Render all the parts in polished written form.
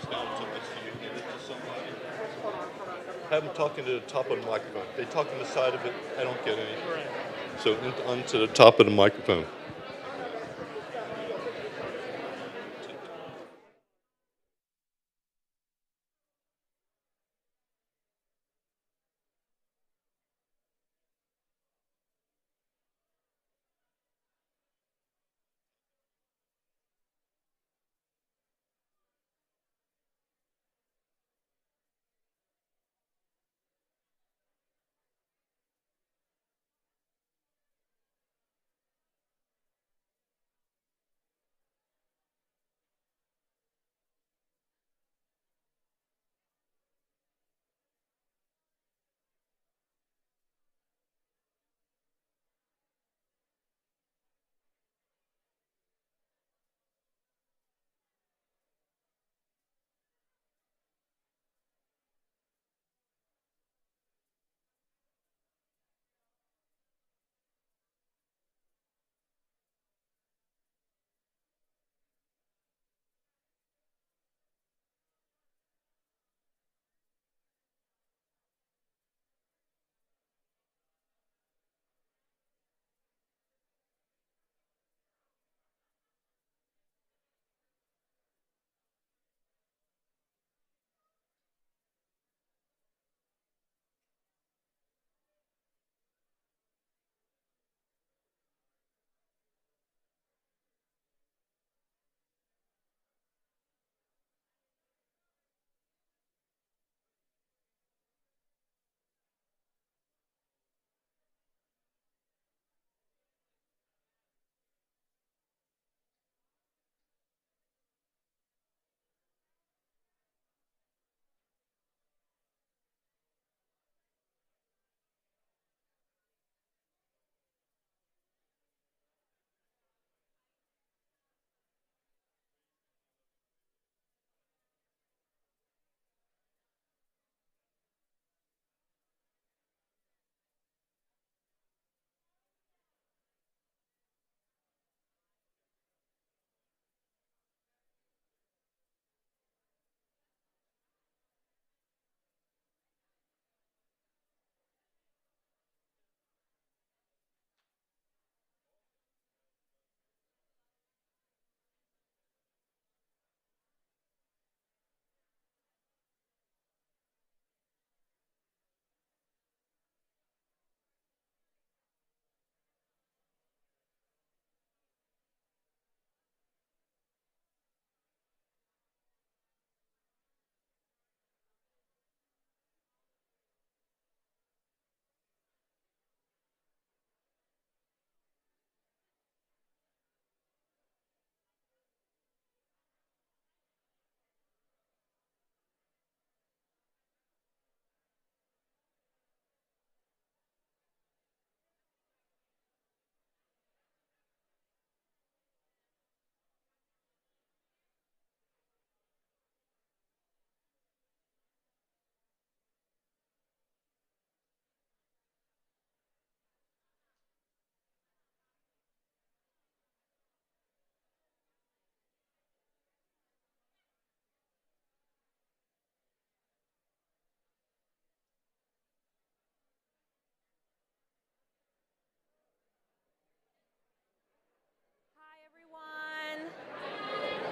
down to this, you give it to somebody. Have them talking to the top of the microphone. They talk on the side of it, I don't get anything. Right. So onto the top of the microphone.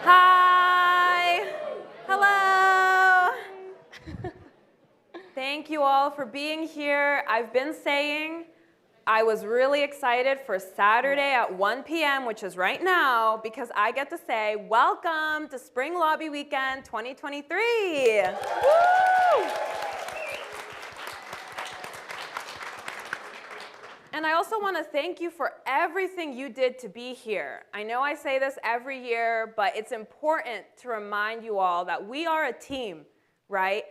Hi. Hello. Thank you all for being here. I've been saying I was really excited for Saturday at 1 p.m., which is right now, because I get to say, welcome to Spring Lobby Weekend 2023. Woo! And I also want to thank you for everything you did to be here. I know I say this every year, but it's important to remind you all that we are a team, right?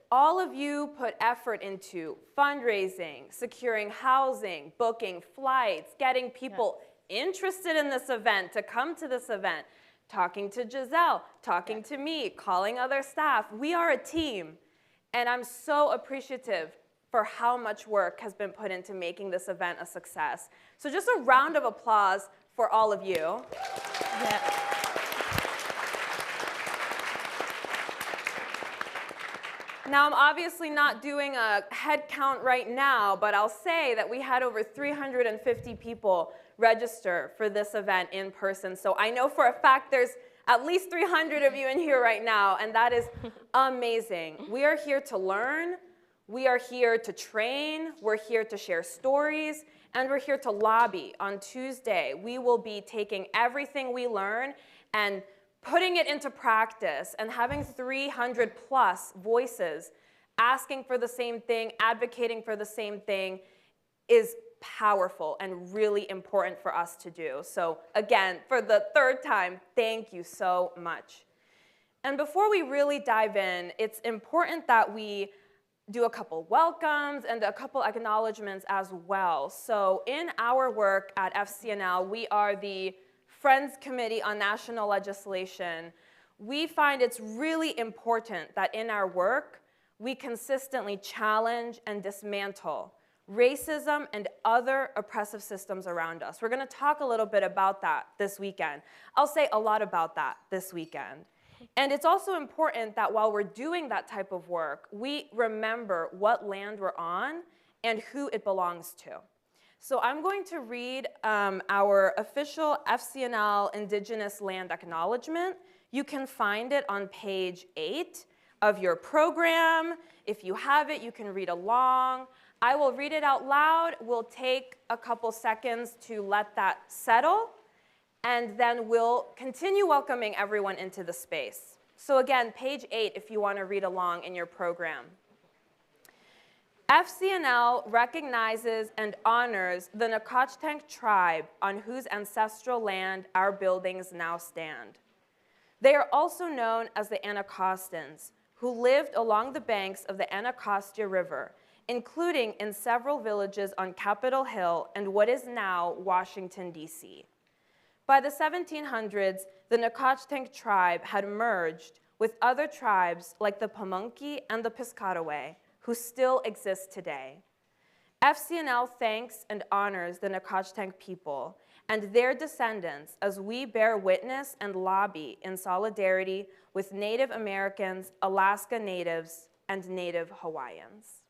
All of you put effort into fundraising, securing housing, booking flights, getting people interested in this event to come to this event, talking to Giselle, talking to me, calling other staff. We are a team, and I'm so appreciative for how much work has been put into making this event a success. So just a round of applause for all of you. Yeah. Now, I'm obviously not doing a head count right now, but I'll say that we had over 350 people register for this event in person. So I know for a fact there's at least 300 of you in here right now, and that is amazing. We are here to learn, we are here to train, we're here to share stories, and we're here to lobby. On Tuesday, we will be taking everything we learn and putting it into practice, and having 300 plus voices asking for the same thing, advocating for the same thing, is powerful and really important for us to do. So again, for the third time, thank you so much. And before we really dive in, it's important that we do a couple welcomes and a couple acknowledgments as well. So in our work at FCNL, we are the Friends Committee on National Legislation. We find it's really important that in our work, we consistently challenge and dismantle racism and other oppressive systems around us. We're going to talk a little bit about that this weekend. I'll say a lot about that this weekend. And it's also important that while we're doing that type of work, we remember what land we're on and who it belongs to. So I'm going to read our official FCNL Indigenous Land Acknowledgement. You can find it on page 8 of your program. If you have it, you can read along. I will read it out loud. We'll take a couple seconds to let that settle, and then we'll continue welcoming everyone into the space. So again, page 8 if you want to read along in your program. FCNL recognizes and honors the Nacotchtank tribe on whose ancestral land our buildings now stand. They are also known as the Anacostans, who lived along the banks of the Anacostia River, including in several villages on Capitol Hill and what is now Washington, D.C. By the 1700s, the Nacotchtank tribe had merged with other tribes like the Pamunkey and the Piscataway, who still exist today. FCNL thanks and honors the Nacotchtank people and their descendants as we bear witness and lobby in solidarity with Native Americans, Alaska Natives, and Native Hawaiians.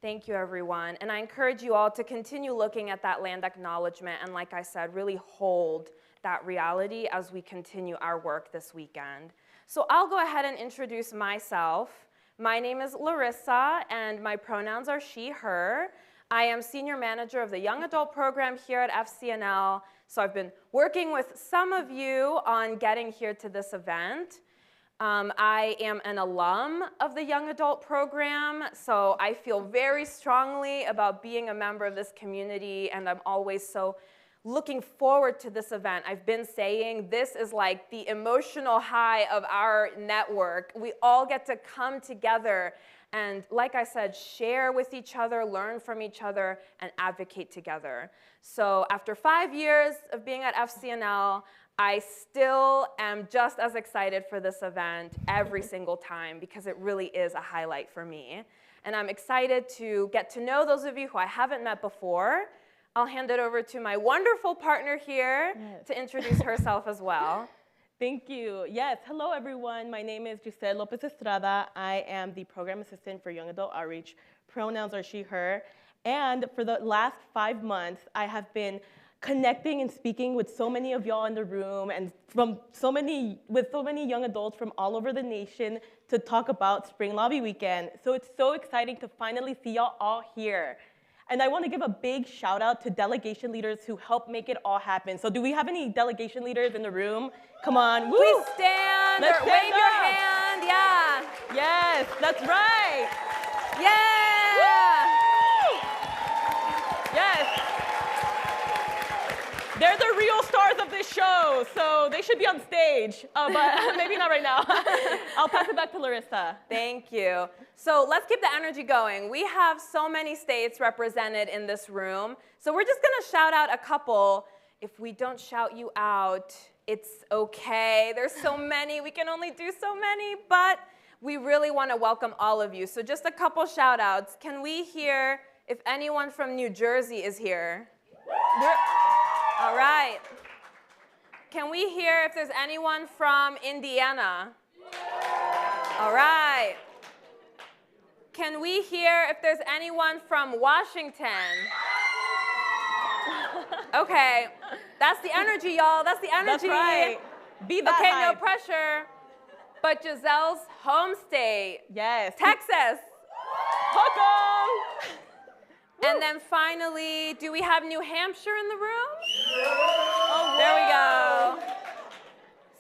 Thank you, everyone. And I encourage you all to continue looking at that land acknowledgement and, like I said, really hold that reality as we continue our work this weekend. So I'll go ahead and introduce myself. My name is Larissa, and my pronouns are she, her. I am Senior Manager of the Young Adult Program here at FCNL. So I've been working with some of you on getting here to this event. I am an alum of the Young Adult Program, so I feel very strongly about being a member of this community, and I'm always so looking forward to this event. I've been saying this is like the emotional high of our network. We all get to come together and, like I said, share with each other, learn from each other, and advocate together. So after 5 years of being at FCNL, I still am just as excited for this event every single time because it really is a highlight for me. And I'm excited to get to know those of you who I haven't met before. I'll hand it over to my wonderful partner here to introduce herself as well. Thank you. Yes, hello everyone. My name is Giselle López Estrada. I am the Program Assistant for Young Adult Outreach. Pronouns are she, her. And for the last 5 months, I have been connecting and speaking with so many of y'all in the room and with so many young adults from all over the nation to talk about Spring Lobby Weekend. So it's so exciting to finally see y'all all here. And I want to give a big shout out to delegation leaders who helped make it all happen. So do we have any delegation leaders in the room? Come on. Woo! Please stand or wave your hand. Yeah. Yes, that's right. Yeah. Woo! Yes. They're the real stars of this show, so they should be on stage, but maybe not right now. I'll pass it back to Larissa. Thank you. So let's keep the energy going. We have so many states represented in this room, so we're just gonna shout out a couple. If we don't shout you out, it's okay. There's so many, we can only do so many, but we really wanna welcome all of you. So just a couple shout outs. Can we hear if anyone from New Jersey is here. All right. Can we hear if there's anyone from Indiana? All right. Can we hear if there's anyone from Washington? Okay. That's the energy, y'all. That's the energy. That's right. Be that Okay, high. no pressure. But Giselle's home state. Yes. Texas. Welcome. And then finally, do we have New Hampshire in the room? Oh, There we go.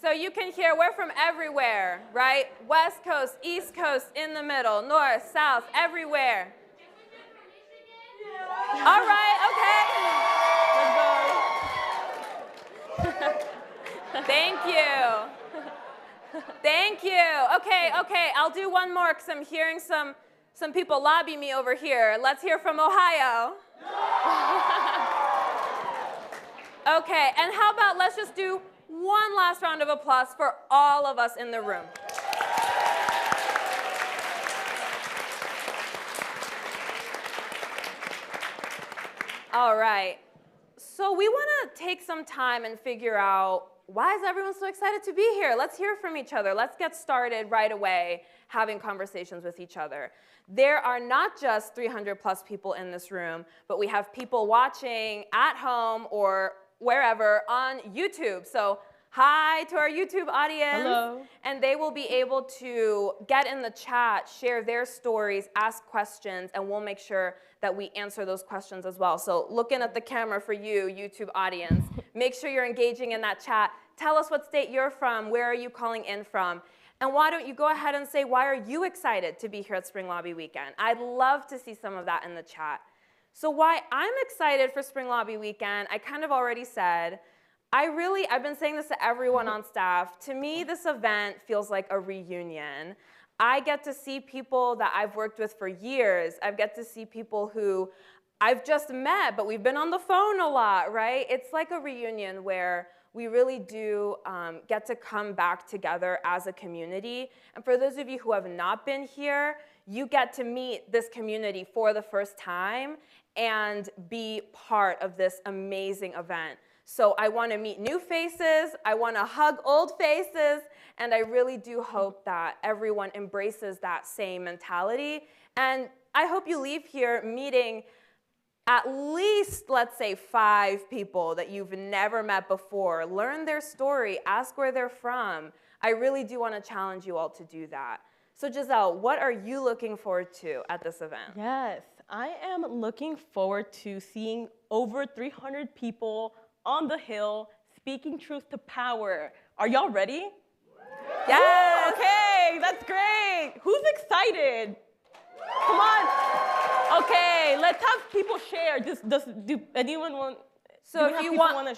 So you can hear, we're from everywhere, right? West Coast, East Coast, in the middle, north, south, everywhere. All right, okay. Let's go. Thank you. Thank you. Okay, I'll do one more because I'm hearing some people lobby me over here. Let's hear from Ohio. Okay, and how about let's just do one last round of applause for all of us in the room. All right, so we want to take some time and figure out why is everyone so excited to be here? Let's hear from each other. Let's get started right away having conversations with each other. There are not just 300 plus people in this room, but we have people watching at home or wherever on YouTube. So hi to our YouTube audience. Hello. And they will be able to get in the chat, share their stories, ask questions, and we'll make sure that we answer those questions as well. So looking at the camera for you, YouTube audience, make sure you're engaging in that chat. Tell us what state you're from, where are you calling in from? And why don't you go ahead and say, why are you excited to be here at Spring Lobby Weekend? I'd love to see some of that in the chat. So why I'm excited for Spring Lobby Weekend, I kind of already said, I've been saying this to everyone on staff. To me, this event feels like a reunion. I get to see people that I've worked with for years. I get to see people who I've just met, but we've been on the phone a lot, right? It's like a reunion where we really do get to come back together as a community. And for those of you who have not been here, you get to meet this community for the first time and be part of this amazing event. So I want to meet new faces, I want to hug old faces, and I really do hope that everyone embraces that same mentality. And I hope you leave here meeting at least, let's say, 5 people that you've never met before. Learn their story, ask where they're from. I really do want to challenge you all to do that. So Giselle, what are you looking forward to at this event? Yes, I am looking forward to seeing over 300 people on the Hill speaking truth to power. Are y'all ready? Yes! Okay, that's great. Who's excited? Come on. Okay, let's have people share. Do anyone want? So if you want to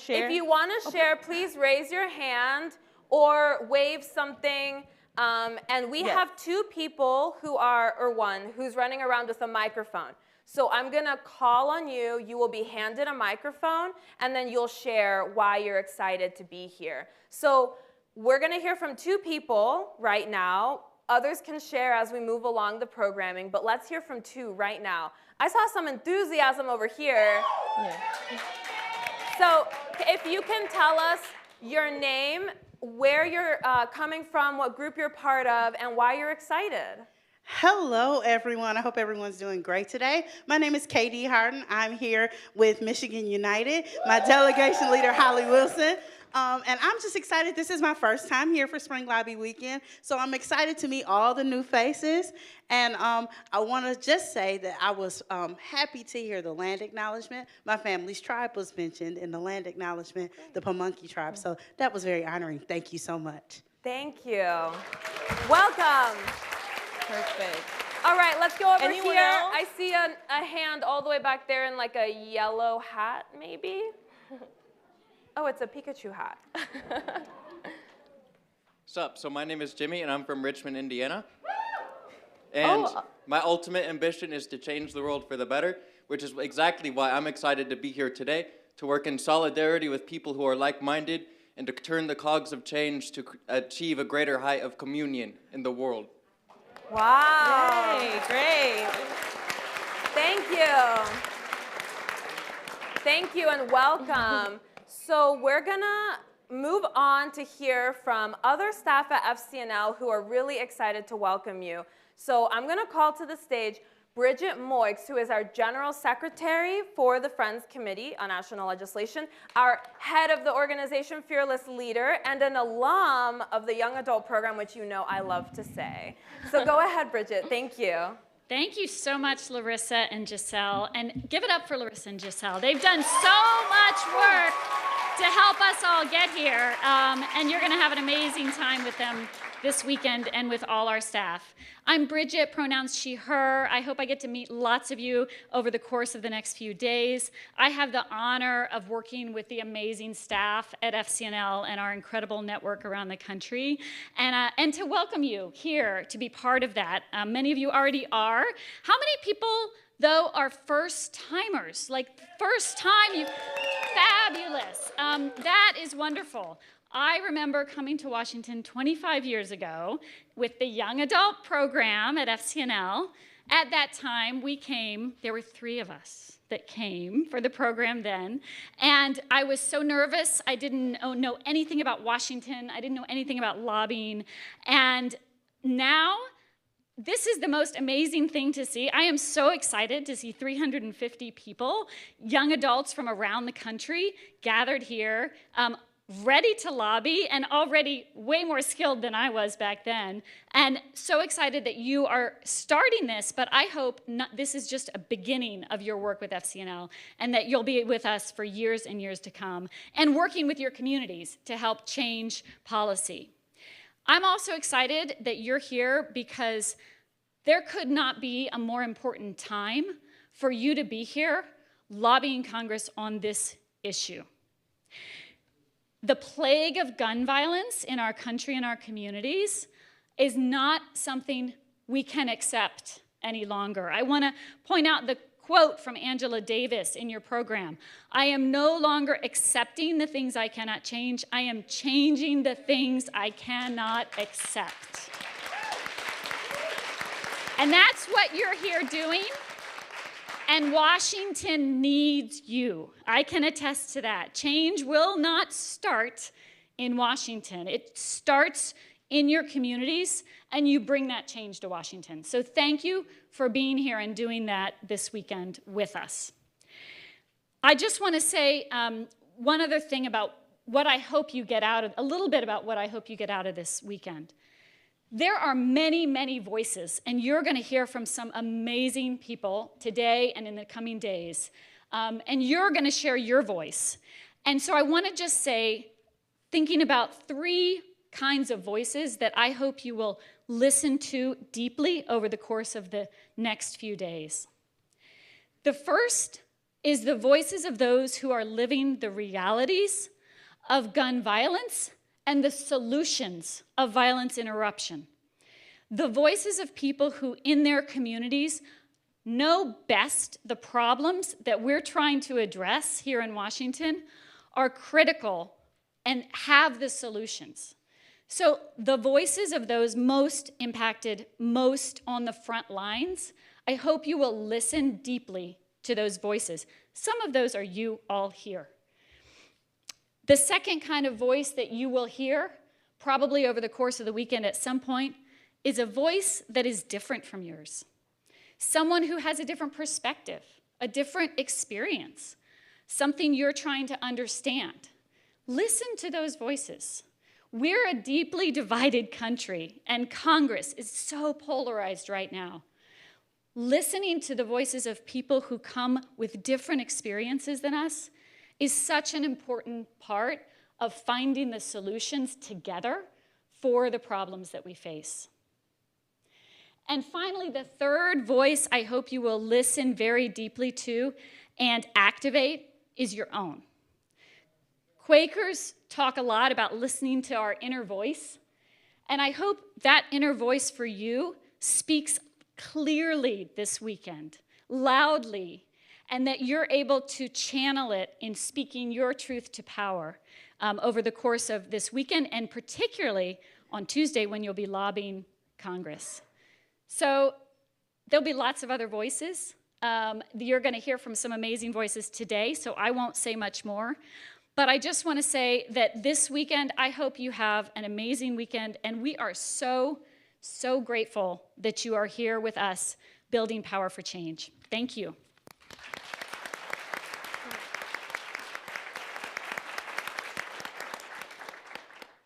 share, please raise your hand or wave something. And we have 2 people who are, or one, who's running around with a microphone. So I'm going to call on you. You will be handed a microphone, and then you'll share why you're excited to be here. So we're going to hear from 2 people right now. Others can share as we move along the programming, but let's hear from 2 right now. I saw some enthusiasm over here. Yeah. So if you can tell us your name, where you're coming from, what group you're part of, and why you're excited. Hello, everyone. I hope everyone's doing great today. My name is Katie Harden. I'm here with Michigan United, my delegation leader, Holly Wilson. And I'm just excited. This is my first time here for Spring Lobby Weekend, so I'm excited to meet all the new faces. And I want to just say that I was happy to hear the land acknowledgement. My family's tribe was mentioned in the land acknowledgement, the Pamunkey tribe, so that was very honoring. Thank you so much. Thank you. Welcome. Perfect. All right, let's go over Anyone here. else? I see a hand all the way back there in like a yellow hat, maybe. Oh, it's a Pikachu hat. What's up? So my name is Jimmy, and I'm from Richmond, Indiana. And my ultimate ambition is to change the world for the better, which is exactly why I'm excited to be here today, to work in solidarity with people who are like-minded and to turn the cogs of change to achieve a greater height of communion in the world. Wow. Yay, great. Thank you. Thank you and welcome. So we're gonna move on to hear from other staff at FCNL who are really excited to welcome you. So I'm gonna call to the stage Bridget Moix, who is our General Secretary for the Friends Committee on National Legislation, our head of the organization Fearless Leader, and an alum of the Young Adult Program, which you know I love to say. So go ahead, Bridget, thank you. Thank you so much, Larissa and Giselle. And give it up for Larissa and Giselle. They've done so much work to help us all get here. And you're going to have an amazing time with them this weekend and with all our staff. I'm Bridget, pronouns she, her. I hope I get to meet lots of you over the course of the next few days. I have the honor of working with the amazing staff at FCNL and our incredible network around the country, and to welcome you here to be part of that. Many of you already are. How many people, though, are first-timers? Like, first time, you, fabulous. That is wonderful. I remember coming to Washington 25 years ago with the Young Adult Program at FCNL. At that time, there were 3 of us that came for the program then, and I was so nervous. I didn't know anything about Washington. I didn't know anything about lobbying, and now this is the most amazing thing to see. I am so excited to see 350 people, young adults from around the country, gathered here, ready to lobby and already way more skilled than I was back then. And so excited that you are starting this, but I hope this is just a beginning of your work with FCNL and that you'll be with us for years and years to come and working with your communities to help change policy. I'm also excited that you're here because there could not be a more important time for you to be here lobbying Congress on this issue. The plague of gun violence in our country and our communities is not something we can accept any longer. I want to point out the quote from Angela Davis in your program. I am no longer accepting the things I cannot change. I am changing the things I cannot accept. And that's what you're here doing. And Washington needs you. I can attest to that. Change will not start in Washington. It starts in your communities, and you bring that change to Washington. So thank you for being here and doing that this weekend with us. I just want to say one other thing about what I hope you get out of, a little bit about what I hope you get out of this weekend. There are many, many voices, and you're going to hear from some amazing people today and in the coming days, and you're going to share your voice. And so I want to just say, thinking about 3 kinds of voices that I hope you will listen to deeply over the course of the next few days. The first is the voices of those who are living the realities of gun violence and the solutions of violence interruption. The voices of people who in their communities know best the problems that we're trying to address here in Washington are critical and have the solutions. So the voices of those most impacted, most on the front lines, I hope you will listen deeply to those voices. Some of those are you all here. The second kind of voice that you will hear, probably over the course of the weekend at some point, is a voice that is different from yours. Someone who has a different perspective, a different experience, something you're trying to understand. Listen to those voices. We're a deeply divided country, and Congress is so polarized right now. Listening to the voices of people who come with different experiences than us is such an important part of finding the solutions together for the problems that we face. And finally, the third voice I hope you will listen very deeply to and activate is your own. Quakers talk a lot about listening to our inner voice, and I hope that inner voice for you speaks clearly this weekend, loudly, and that you're able to channel it in speaking your truth to power over the course of this weekend, and particularly on Tuesday when you'll be lobbying Congress. So there'll be lots of other voices. You're going to hear from some amazing voices today, so I won't say much more. But I just want to say that this weekend, I hope you have an amazing weekend, and we are so, so grateful that you are here with us building power for change. Thank you.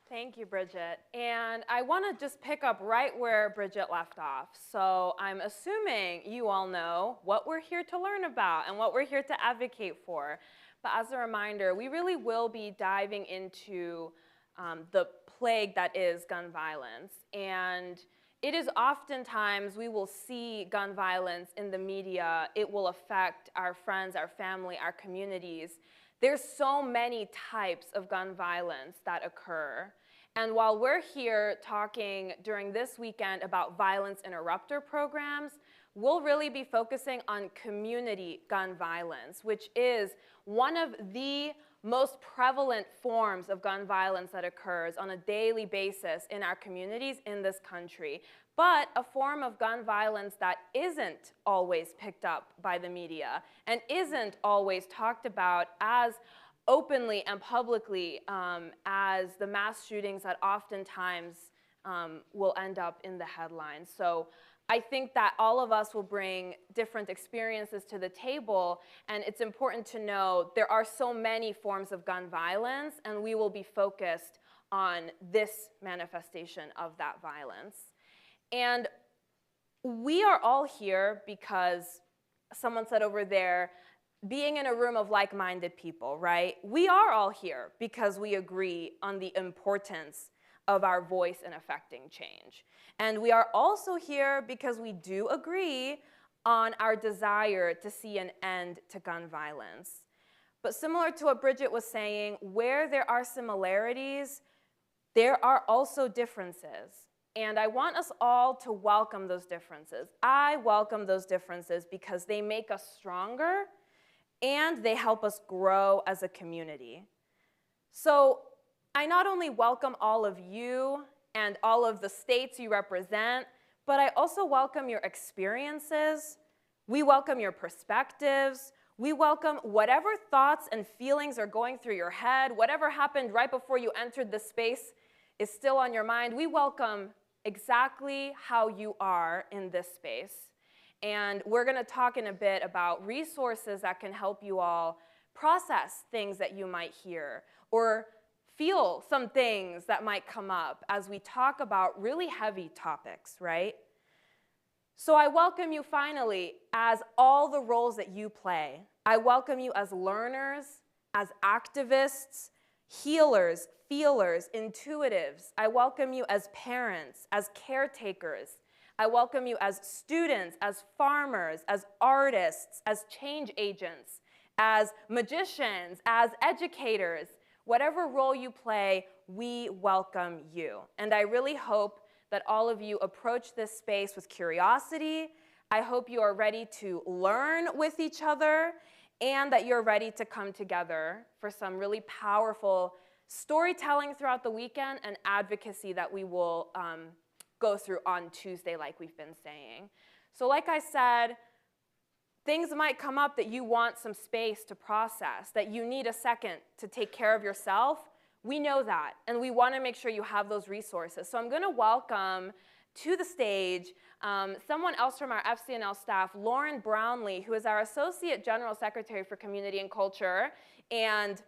Thank you, Bridget. And I want to just pick up right where Bridget left off. So I'm assuming you all know what we're here to learn about and what we're here to advocate for. But as a reminder, we really will be diving into the plague that is gun violence. And it is oftentimes we will see gun violence in the media. It will affect our friends, our family, our communities. There's so many types of gun violence that occur. And while we're here talking during this weekend about violence interrupter programs, we'll really be focusing on community gun violence, which is one of the most prevalent forms of gun violence that occurs on a daily basis in our communities in this country, but a form of gun violence that isn't always picked up by the media and isn't always talked about as openly and publicly as the mass shootings that oftentimes will end up in the headlines. So I think that all of us will bring different experiences to the table, and it's important to know there are so many forms of gun violence, and we will be focused on this manifestation of that violence. And we are all here because someone said over there, being in a room of like-minded people, right? We are all here because we agree on the importance of our voice in affecting change. And we are also here because we do agree on our desire to see an end to gun violence. But similar to what Bridget was saying, where there are similarities, there are also differences. And I want us all to welcome those differences. I welcome those differences because they make us stronger and they help us grow as a community. So I not only welcome all of you and all of the states you represent, but I also welcome your experiences. We welcome your perspectives. We welcome whatever thoughts and feelings are going through your head, whatever happened right before you entered this space is still on your mind. We welcome exactly how you are in this space. And we're going to talk in a bit about resources that can help you all process things that you might hear or feel some things that might come up as we talk about really heavy topics, right? So I welcome you finally as all the roles that you play. I welcome you as learners, as activists, healers, feelers, intuitives. I welcome you as parents, as caretakers. I welcome you as students, as farmers, as artists, as change agents, as magicians, as educators. Whatever role you play, we welcome you. And I really hope that all of you approach this space with curiosity. I hope you are ready to learn with each other and that you're ready to come together for some really powerful storytelling throughout the weekend and advocacy that we will go through on Tuesday, like we've been saying. So like I said, things might come up that you want some space to process, that you need a second to take care of yourself. We know that, and we want to make sure you have those resources. So I'm going to welcome to the stage someone else from our FCNL staff, Lauren Brownlee, who is our Associate General Secretary for Community and Culture, and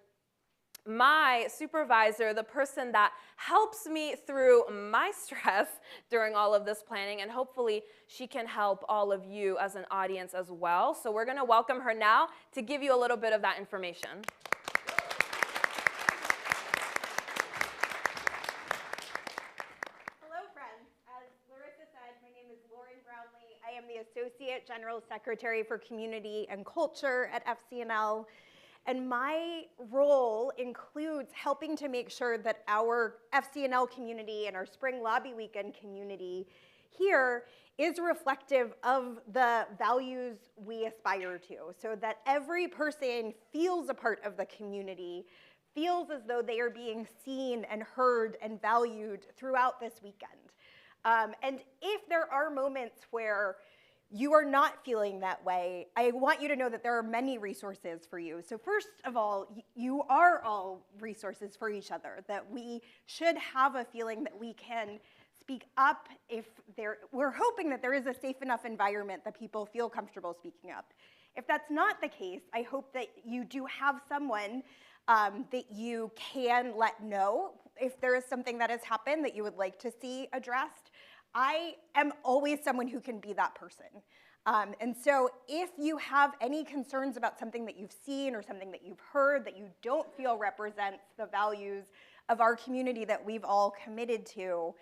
my supervisor, the person that helps me through my stress during all of this planning, and hopefully she can help all of you as an audience as well. So we're going to welcome her now to give you a little bit of that information. Hello, friends. As Larissa said, my name is Lauren Brownlee. I am the Associate General Secretary for Community and Culture at FCNL. And my role includes helping to make sure that our FCNL community and our Spring Lobby Weekend community here is reflective of the values we aspire to, so that every person feels a part of the community, feels as though they are being seen and heard and valued throughout this weekend. And if there are moments where you are not feeling that way, I want you to know that there are many resources for you. So first of all, you are all resources for each other, that we should have a feeling that we can speak up if we're hoping that there is a safe enough environment that people feel comfortable speaking up. If that's not the case, I hope that you do have someone that you can let know if there is something that has happened that you would like to see addressed. I am always someone who can be that person. And so if you have any concerns about something that you've seen or something that you've heard that you don't feel represents the values of our community that we've all committed to,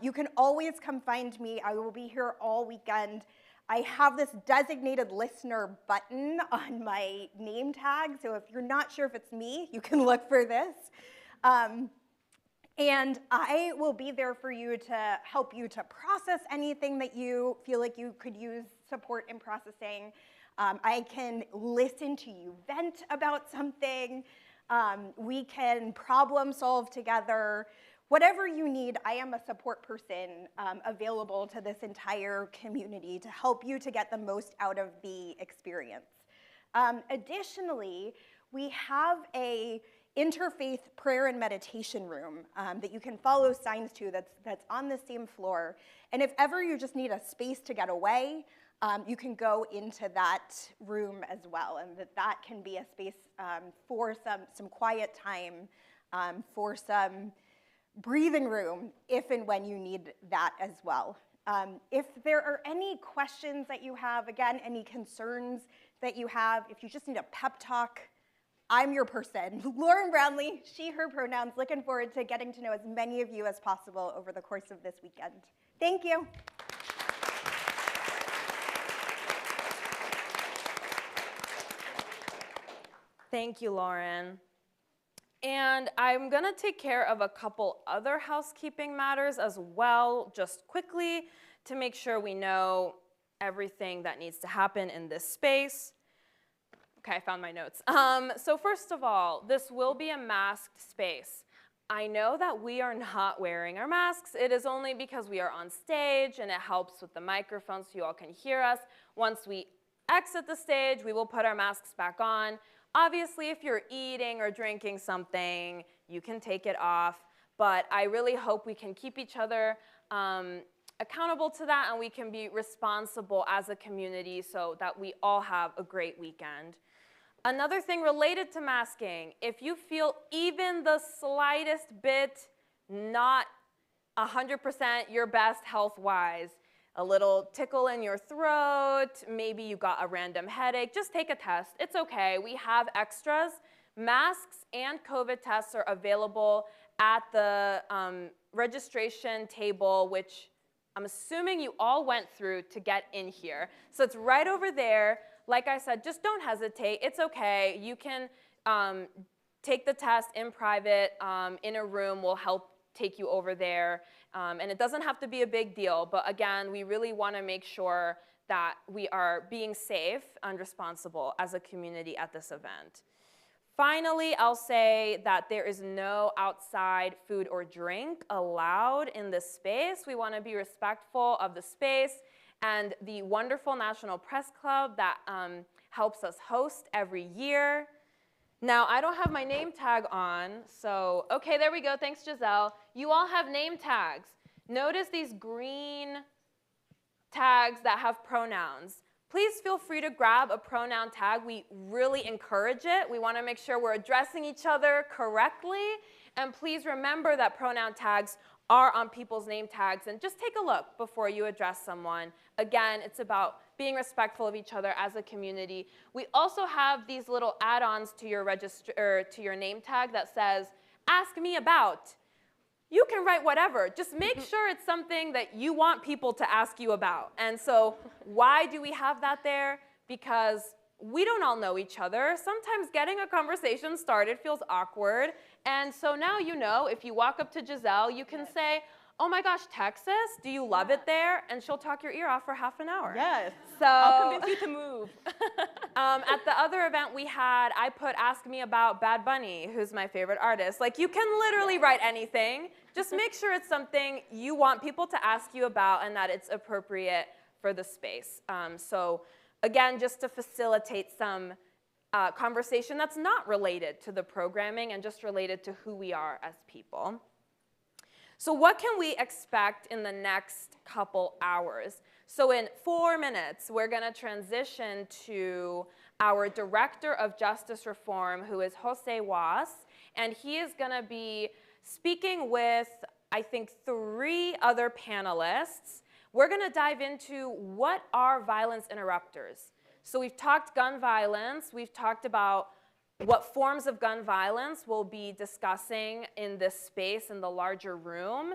you can always come find me. I will be here all weekend. I have this designated listener button on my name tag, so if you're not sure if it's me, you can look for this. And I will be there for you to help you to process anything that you feel like you could use support in processing. I can listen to you vent about something. We can problem solve together. Whatever you need, I am a support person available to this entire community to help you to get the most out of the experience. Additionally, we have a interfaith prayer and meditation room that you can follow signs to that's on the same floor. And if ever you just need a space to get away, you can go into that room as well. And that can be a space for some quiet time, for some breathing room, if and when you need that as well. If there are any questions that you have, again, any concerns that you have, if you just need a pep talk, I'm your person. Lauren Brownlee, she, her pronouns. Looking forward to getting to know as many of you as possible over the course of this weekend. Thank you. Thank you, Lauren. And I'm gonna take care of a couple other housekeeping matters as well, just quickly, to make sure we know everything that needs to happen in this space. Okay, I found my notes. So first of all, this will be a masked space. I know that we are not wearing our masks. It is only because we are on stage and it helps with the microphone so you all can hear us. Once we exit the stage, we will put our masks back on. Obviously, if you're eating or drinking something, you can take it off. But I really hope we can keep each other accountable to that and we can be responsible as a community so that we all have a great weekend. Another thing related to masking, if you feel even the slightest bit not 100% your best health-wise, a little tickle in your throat, maybe you got a random headache, just take a test. It's okay. We have extras. Masks and COVID tests are available at the registration table, which I'm assuming you all went through to get in here. So it's right over there. Like I said, just don't hesitate. It's okay. You can take the test in private in a room. We'll help take you over there. And it doesn't have to be a big deal. But again, we really want to make sure that we are being safe and responsible as a community at this event. Finally, I'll say that there is no outside food or drink allowed in this space. We want to be respectful of the space and the wonderful National Press Club that helps us host every year. Now, I don't have my name tag on, so, okay, there we go. Thanks, Giselle. You all have name tags. Notice these green tags that have pronouns. Please feel free to grab a pronoun tag. We really encourage it. We want to make sure we're addressing each other correctly. And please remember that pronoun tags are on people's name tags. And just take a look before you address someone. Again, it's about being respectful of each other as a community. We also have these little add-ons to your name tag that says, "Ask me about." You can write whatever. Just make sure it's something that you want people to ask you about. And so why do we have that there? Because we don't all know each other. Sometimes getting a conversation started feels awkward. And so now you know, if you walk up to Giselle, you can say, "Oh my gosh, Texas, do you love it there?" And she'll talk your ear off for half an hour. Yes. So I'll convince you to move. at the other event I put "Ask Me About Bad Bunny," who's my favorite artist. Like, you can literally write anything. Just make sure it's something you want people to ask you about and that it's appropriate for the space. So again, just to facilitate some conversation that's not related to the programming and just related to who we are as people. So what can we expect in the next couple hours? So in 4 minutes, we're going to transition to our Director of Justice Reform, who is José Woss, and he is going to be speaking with, I think, 3 other panelists. We're going to dive into what are violence interrupters. So we've talked gun violence, we've talked about what forms of gun violence we'll be discussing in this space in the larger room,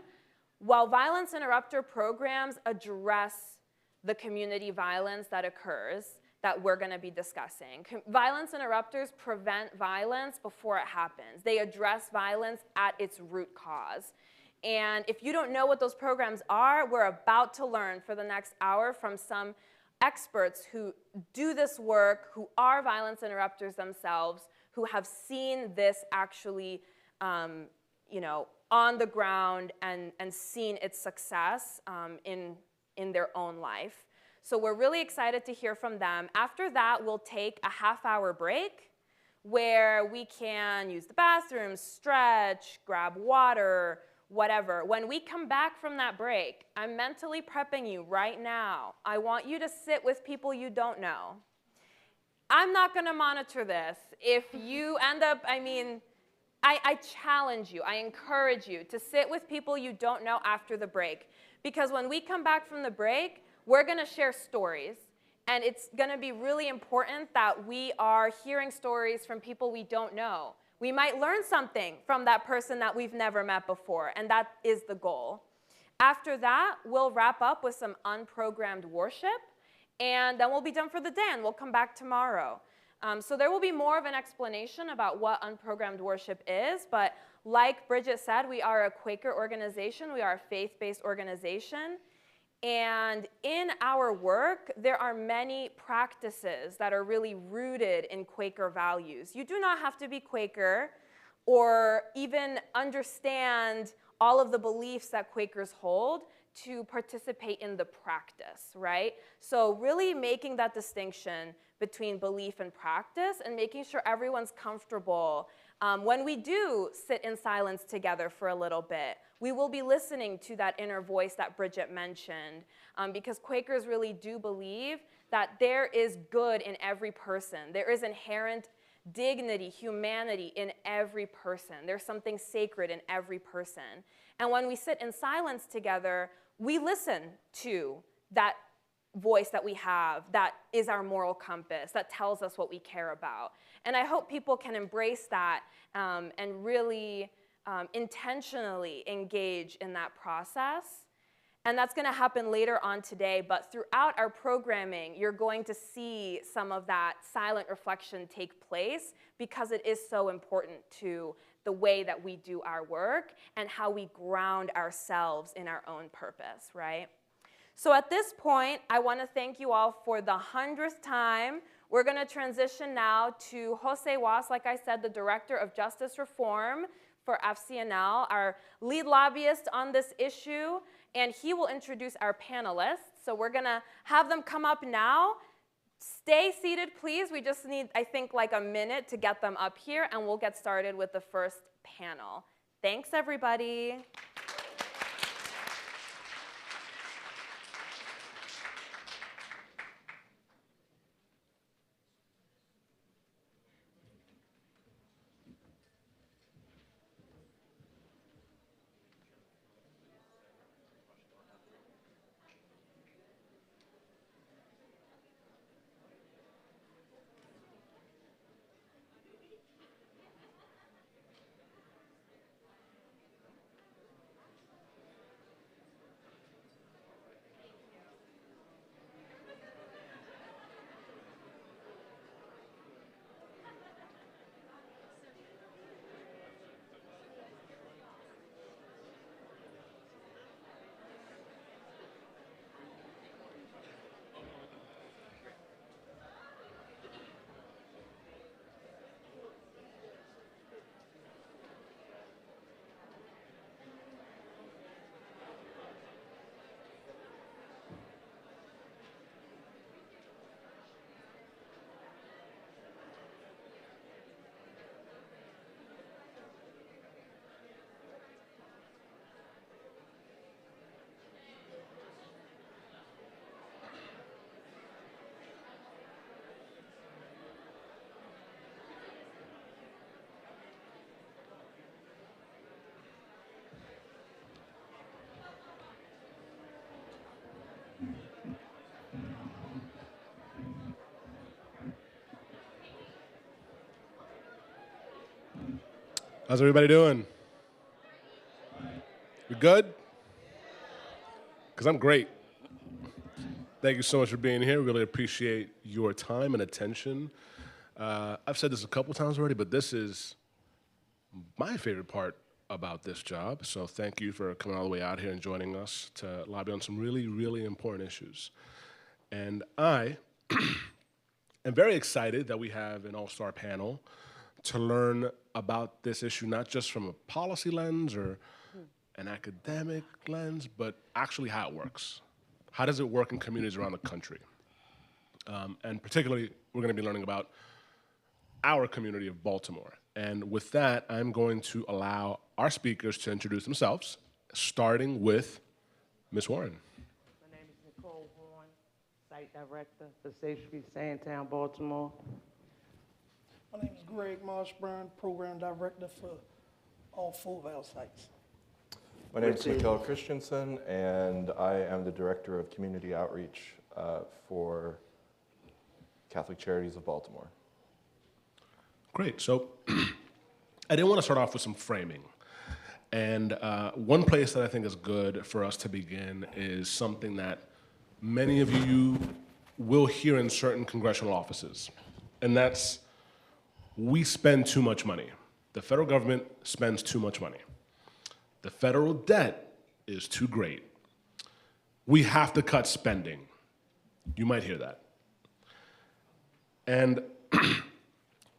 while violence interrupter programs address the community violence that occurs that we're going to be discussing. Violence interrupters prevent violence before it happens. They address violence at its root cause. And if you don't know what those programs are, we're about to learn for the next hour from some experts who do this work, who are violence interrupters themselves, who have seen this actually on the ground and seen its success in their own life. So we're really excited to hear from them. After that, we'll take a half-hour break where we can use the bathroom, stretch, grab water, whatever. When we come back from that break, I'm mentally prepping you right now. I want you to sit with people you don't know. I'm not going to monitor this. If you end up, I challenge you, I encourage you to sit with people you don't know after the break. Because when we come back from the break, we're going to share stories. And it's going to be really important that we are hearing stories from people we don't know. We might learn something from that person that we've never met before, and that is the goal. After that, we'll wrap up with some unprogrammed worship, and then we'll be done for the day, and we'll come back tomorrow. So there will be more of an explanation about what unprogrammed worship is, but like Bridget said, we are a Quaker organization. We are a faith-based organization. And in our work, there are many practices that are really rooted in Quaker values. You do not have to be Quaker or even understand all of the beliefs that Quakers hold to participate in the practice, right? So really making that distinction between belief and practice and making sure everyone's comfortable. When we do sit in silence together for a little bit, we will be listening to that inner voice that Bridget mentioned, because Quakers really do believe that there is good in every person. There is inherent dignity, humanity in every person. There's something sacred in every person. And when we sit in silence together, we listen to that voice that we have that is our moral compass, that tells us what we care about. And I hope people can embrace that and really intentionally engage in that process. And that's going to happen later on today, but throughout our programming, you're going to see some of that silent reflection take place because it is so important to the way that we do our work and how we ground ourselves in our own purpose, right? So at this point, I want to thank you all for the 100th time. We're going to transition now to José Woss, like I said, the Director of Justice Reform for FCNL, our lead lobbyist on this issue, and he will introduce our panelists. So we're going to have them come up now. Stay seated, please. We just need, I think, like a minute to get them up here, and we'll get started with the first panel. Thanks, everybody. How's everybody doing? We good? Because I'm great. Thank you so much for being here. We really appreciate your time and attention. I've said this a couple times already, but this is my favorite part about this job. So thank you for coming all the way out here and joining us to lobby on some really, really important issues. And I am very excited that we have an all-star panel to learn about this issue, not just from a policy lens or an academic lens, but actually how it works. How does it work in communities around the country? And particularly, we're going to be learning about our community of Baltimore. And with that, I'm going to allow our speakers to introduce themselves, starting with Ms. Warren. My name is Nicole, Site Director for Safe Street, Sandtown, Baltimore. My name is Greg Marshburn, Program Director for all 4 of our sites. My name is Mikael Kristiansen, and I am the Director of Community Outreach for Catholic Charities of Baltimore. Great. So I did want to start off with some framing. And one place that I think is good for us to begin is something that many of you will hear in certain congressional offices, and that's we spend too much money. The federal government spends too much money. The federal debt is too great. We have to cut spending. You might hear that. And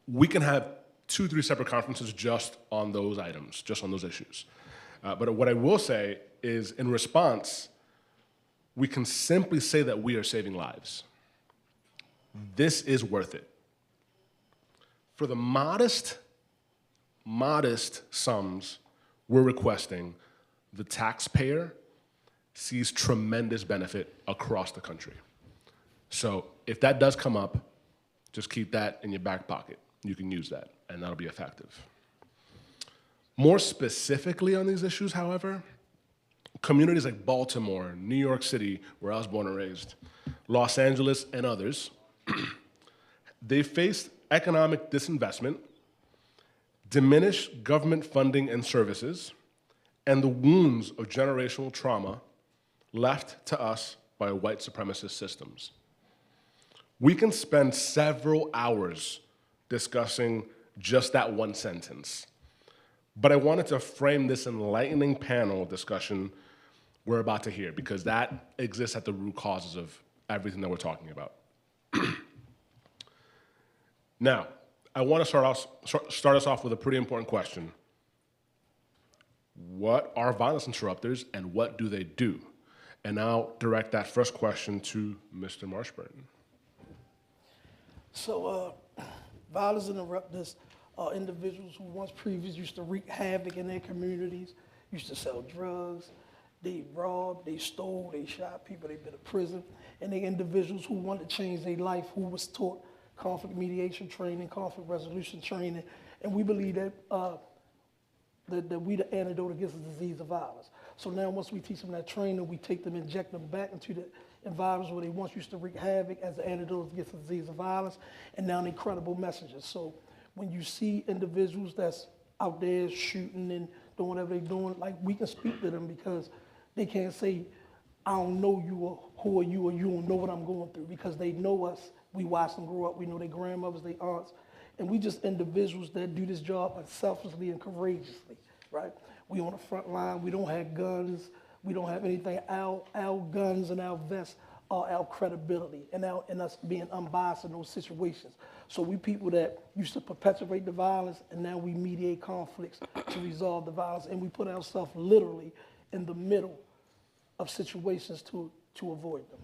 we can have 2-3 separate conferences just on those items, just on those issues. But what I will say is, in response, we can simply say that we are saving lives. This is worth it. For the modest sums we're requesting, the taxpayer sees tremendous benefit across the country. So if that does come up, just keep that in your back pocket. You can use that, and that'll be effective. More specifically on these issues, however, communities like Baltimore, New York City, where I was born and raised, Los Angeles, and others, they faced economic disinvestment, diminished government funding and services, and the wounds of generational trauma left to us by white supremacist systems. We can spend several hours discussing just that one sentence, but I wanted to frame this enlightening panel discussion we're about to hear, because that exists at the root causes of everything that we're talking about. Now, I want to start us off with a pretty important question. What are violence interrupters, and what do they do? And I'll direct that first question to Mr. Marshburn. So, violence interrupters are individuals who once previously used to wreak havoc in their communities, used to sell drugs, they robbed, they stole, they shot people, they've been to prison, and they're individuals who want to change their life, who was taught conflict mediation training, conflict resolution training, and we believe that that we the antidote against the disease of violence. So now once we teach them that training, we take them, inject them back into the environments where they once used to wreak havoc as the antidote against the disease of violence, and now they're credible messengers. So when you see individuals that's out there shooting and doing whatever they're doing, like, we can speak to them because they can't say, I don't know you, or who are you, or you don't know what I'm going through, because they know us. We watch them grow up. We know their grandmothers, their aunts, and we just individuals that do this job unselfishly and courageously, right? We on the front line. We don't have guns. We don't have anything. Our guns and our vests are our credibility and us being unbiased in those situations. So we people that used to perpetuate the violence, and now we mediate conflicts to resolve the violence, and we put ourselves literally in the middle of situations to avoid them.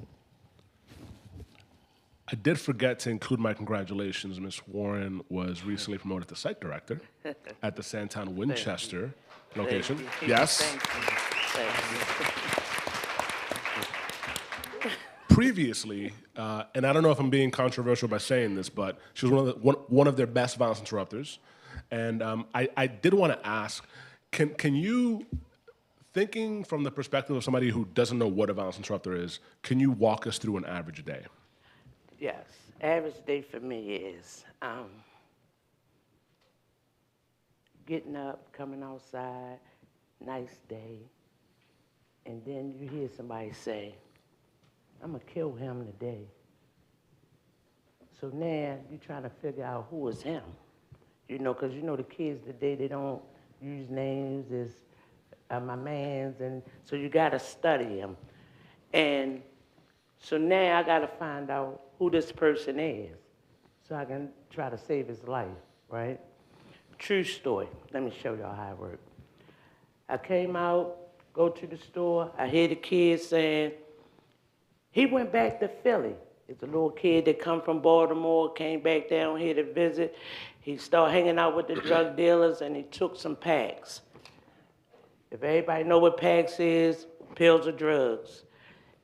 I did forget to include my congratulations. Ms. Warren was recently promoted to site director at the Sandtown Winchester location. Thank you. Yes. Thank you. Previously, and I don't know if I'm being controversial by saying this, but she was one of their best violence interrupters. And I did want to ask, can you, thinking from the perspective of somebody who doesn't know what a violence interrupter is, can you walk us through an average day? Yes, average day for me is getting up, coming outside, nice day, and then you hear somebody say, I'm going to kill him today. So now you're trying to figure out who is him. You know, because you know the kids today, they don't use names as my man's, and so you got to study him. And so now I got to find out who this person is so I can try to save his life, right? True story. Let me show y'all how it worked. I came out, go to the store. I hear the kids saying, he went back to Philly. It's a little kid that come from Baltimore, came back down here to visit. He started hanging out with the drug dealers, and he took some packs. If everybody know what packs is, pills of drugs.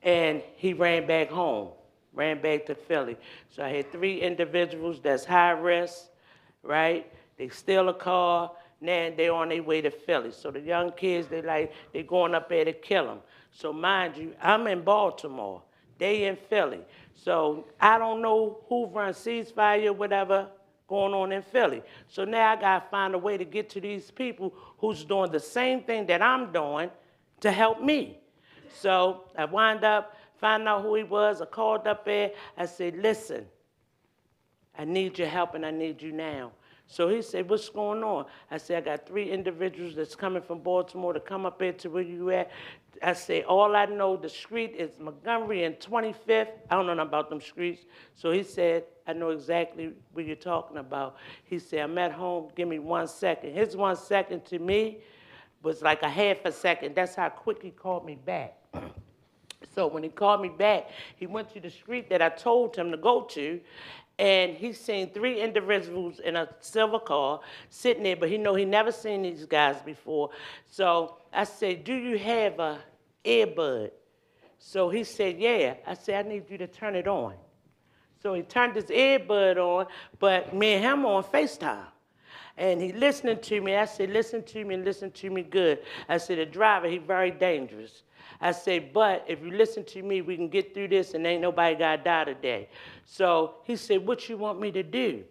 And he ran back home, ran back to Philly. So I had 3 individuals that's high risk, right? They steal a car, now they're on their way to Philly. So the young kids, they're going up there to kill them. So mind you, I'm in Baltimore. They in Philly. So I don't know who runs ceasefire or whatever going on in Philly. So now I got to find a way to get to these people who's doing the same thing that I'm doing to help me. So I wound up finding out who he was. I called up there. I said, listen, I need your help and I need you now. So he said, what's going on? I said, I got 3 individuals that's coming from Baltimore to come up here to where you at. I said, all I know, the street is Montgomery and 25th. I don't know nothing about them streets. So he said, I know exactly what you're talking about. He said, I'm at home, give me 1 second. His 1 second to me was like a half a second. That's how quick he called me back. So when he called me back, he went to the street that I told him to go to, and he seen 3 individuals in a silver car sitting there, but he never seen these guys before. So I said, do you have a earbud? So he said, yeah. I said, I need you to turn it on. So he turned his earbud on, but me and him on FaceTime. And he listening to me. I said, listen to me good. I said, the driver, he very dangerous. I said, but if you listen to me, we can get through this and ain't nobody got to die today. So he said, what you want me to do?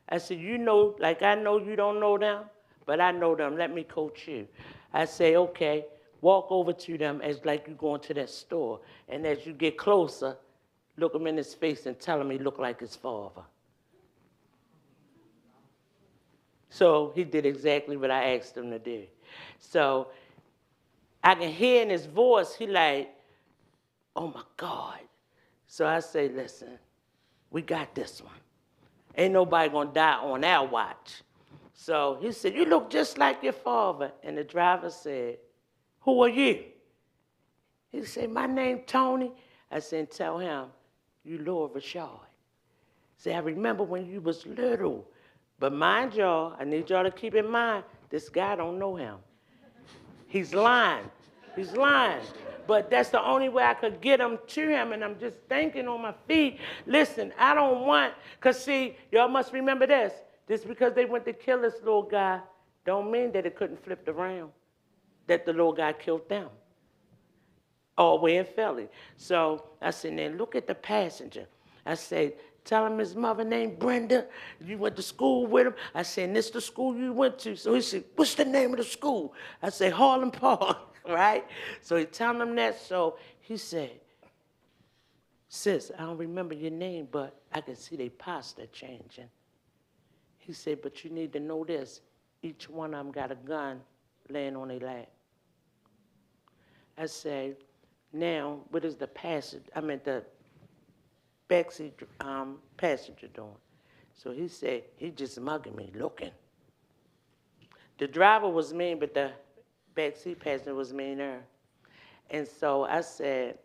I said, you know, like I know you don't know them, but I know them. Let me coach you. I say, okay, walk over to them as like you going to that store. And as you get closer, look him in his face and tell him he look like his father. So he did exactly what I asked him to do. So I can hear in his voice, he like, oh my God. So I say, listen, we got this one. Ain't nobody gonna die on our watch. So he said, you look just like your father. And the driver said, who are you? He said, my name Tony. I said, tell him, you Lord Rashad. Say, I remember when you was little. But mind y'all, I need y'all to keep in mind, this guy don't know him. He's lying. He's lying. But that's the only way I could get him to him, and I'm just thinking on my feet. Listen, I don't want, because see, y'all must remember this. Just because they went to kill this little guy don't mean that it couldn't flip around, that the little guy killed them. All the way in Philly. So I said, now look at the passenger. I said, tell him his mother named Brenda. You went to school with him. I said, this the school you went to? So he said, what's the name of the school? I said, Harlem Park, right? So he telling him that. So he said, sis, I don't remember your name, but I can see their posture changing. He said, but you need to know this. Each one of them got a gun laying on their lap. I said, now, what is the the backseat passenger doing? So he said, he just mugging me, looking. The driver was mean, but the backseat passenger was meaner. And so I said,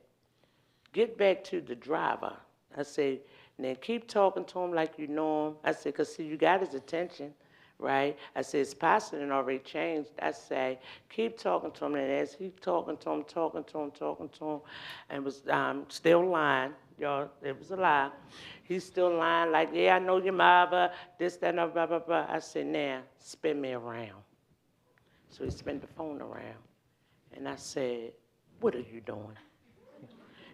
get back to the driver. I said, now keep talking to him like you know him. I said, because see, you got his attention, right? I said, his posture had already changed. I say, keep talking to him. And as he talking to him, and was still lying. Y'all, it was a lie. He's still lying like, yeah, I know your mother, this, that, and blah, blah, blah. I said, now, spin me around. So he spun the phone around. And I said, what are you doing?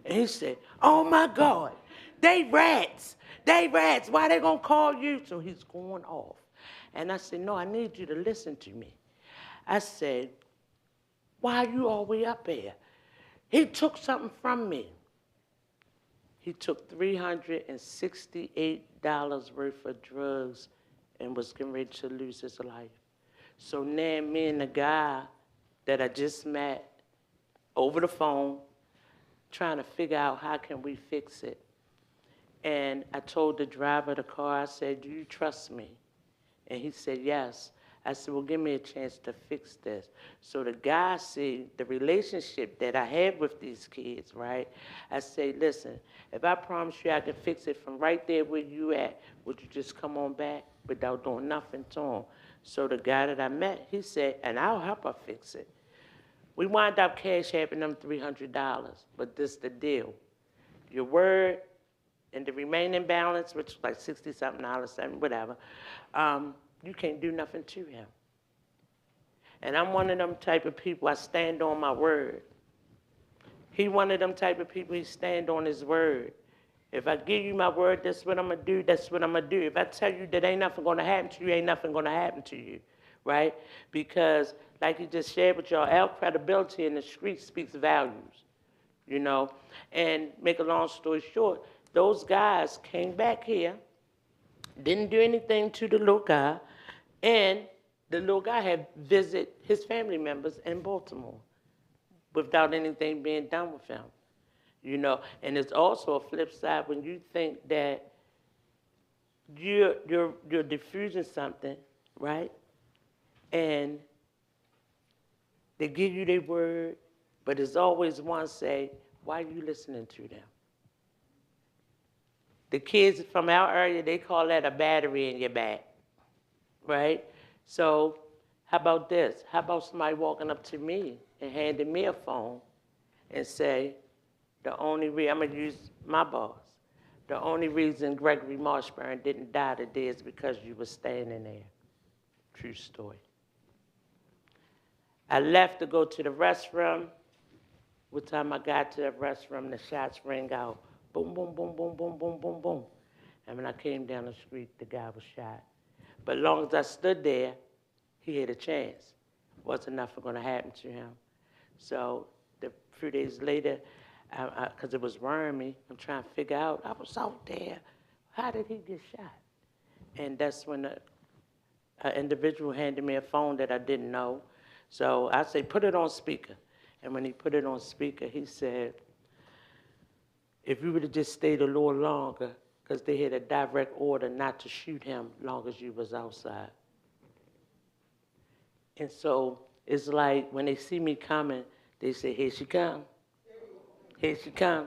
And he said, oh, my God, they rats. They rats. Why they going to call you? So he's going off. And I said, no, I need you to listen to me. I said, why are you all the way up there? He took something from me. He took $368 worth of drugs and was getting ready to lose his life. So now me and the guy that I just met over the phone, trying to figure out how can we fix it. And I told the driver of the car, I said, do you trust me? And he said, yes. I said, well, give me a chance to fix this. So the guy see the relationship that I have with these kids, right? I say, listen, if I promise you I can fix it from right there where you at, would you just come on back without doing nothing to him? So the guy that I met, he said, and I'll help her fix it. We wind up cash having them $300, but this the deal. Your word and the remaining balance, which is like $60-something, whatever, you can't do nothing to him. And I'm one of them type of people, I stand on my word. He one of them type of people, he stand on his word. If I give you my word, that's what I'm going to do, that's what I'm going to do. If I tell you that ain't nothing going to happen to you, ain't nothing going to happen to you, right? Because, like he just shared with y'all, our credibility in the street speaks values, you know? And make a long story short, those guys came back here, didn't do anything to the little guy, and the little guy had visited his family members in Baltimore without anything being done with him, you know. And it's also a flip side when you think that you're diffusing something, right? And they give you their word, but there's always one say, why are you listening to them? The kids from our area, they call that a battery in your back, right? So how about this? How about somebody walking up to me and handing me a phone and say, the only reason, I'm gonna use my boss, the only reason Gregory Marshburn didn't die today is because you were standing there. True story. I left to go to the restroom. What time I got to the restroom, the shots rang out. Boom, boom, boom, boom, boom, boom, boom, boom. And when I came down the street, the guy was shot. But as long as I stood there, he had a chance. Wasn't nothing going to happen to him. So a few days later, because it was worrying me, I'm trying to figure out, I was out there. How did he get shot? And that's when an individual handed me a phone that I didn't know. So I said, put it on speaker. And when he put it on speaker, he said, if you would have just stayed a little longer, because they had a direct order not to shoot him long as you was outside. And so it's like when they see me coming, they say, here she come. Here she come.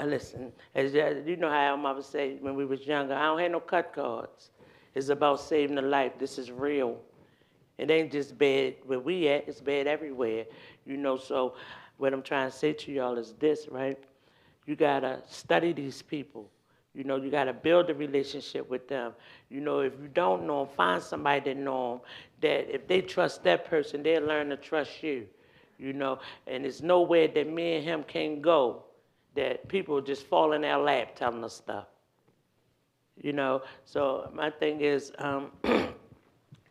Listen, as you know how our mother say when we was younger, I don't have no cut cards. It's about saving a life. This is real. It ain't just bad where we at, it's bad everywhere. You know, so what I'm trying to say to y'all is this, right? You gotta study these people. You know, you gotta build a relationship with them. You know, if you don't know them, find somebody that know them, that if they trust that person, they'll learn to trust you. You know, and there's nowhere that me and him can go that people just fall in our lap telling us stuff. You know, so my thing is,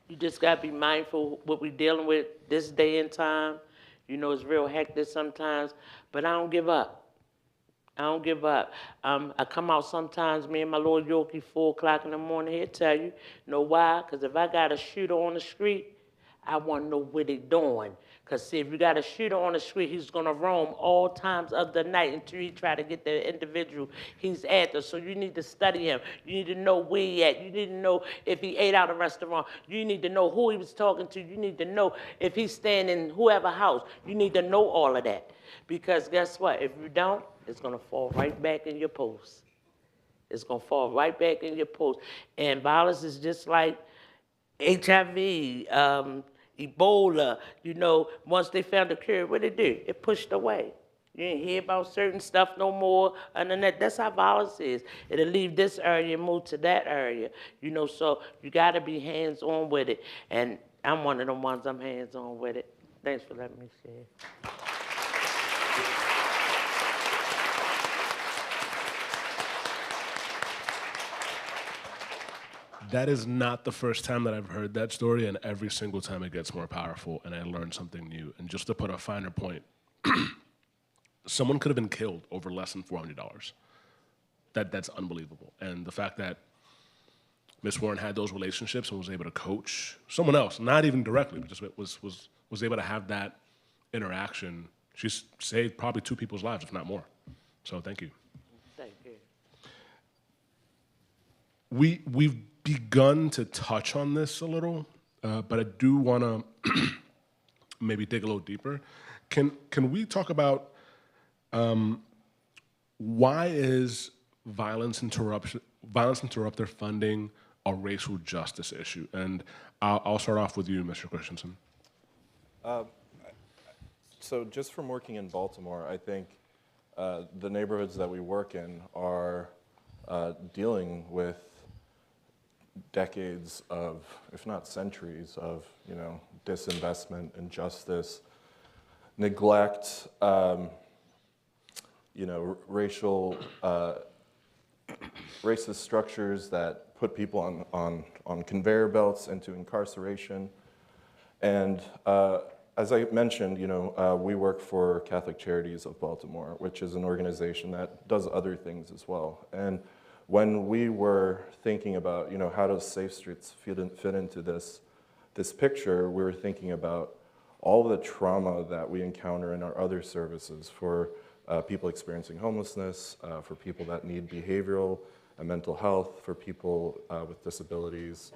you just gotta be mindful what we're dealing with this day and time. You know, it's real hectic sometimes, but I don't give up. I don't give up. I come out sometimes, me and my little Yorkie, 4 o'clock in the morning, he'll tell you. Know why? Because if I got a shooter on the street, I want to know what they're doing. Because, see, if you got a shooter on the street, he's going to roam all times of the night until he try to get the individual he's after. So you need to study him. You need to know where he at. You need to know if he ate out of a restaurant. You need to know who he was talking to. You need to know if he's staying in whoever house. You need to know all of that. Because guess what? If you don't, it's going to fall right back in your post. It's going to fall right back in your post. And violence is just like HIV, Ebola, you know, once they found the cure, what did it do? It pushed away. You didn't hear about certain stuff no more. And then that's how violence is. It'll leave this area and move to that area. You know, so you got to be hands-on with it. And I'm one of the ones I'm hands-on with it. Thanks for letting me share. That is not the first time that I've heard that story, and every single time it gets more powerful, and I learn something new. And just to put a finer point, someone could have been killed over less than $400. That's unbelievable. And the fact that Miss Warren had those relationships and was able to coach someone else, not even directly, but just was able to have that interaction. She's saved probably 2 people's lives, if not more. So thank you. Thank you. We've begun to touch on this a little, but I do want to maybe dig a little deeper. Can we talk about why is violence interrupter funding a racial justice issue? And I'll start off with you, Mr. Kristiansen. So just from working in Baltimore, I think the neighborhoods that we work in are dealing with decades of, if not centuries of, disinvestment, injustice, neglect, racial, racist structures that put people on conveyor belts into incarceration. And as I mentioned, we work for Catholic Charities of Baltimore, which is an organization that does other things as well. And when we were thinking about, how does Safe Streets fit into this picture, we were thinking about all the trauma that we encounter in our other services for people experiencing homelessness, for people that need behavioral and mental health, for people with disabilities,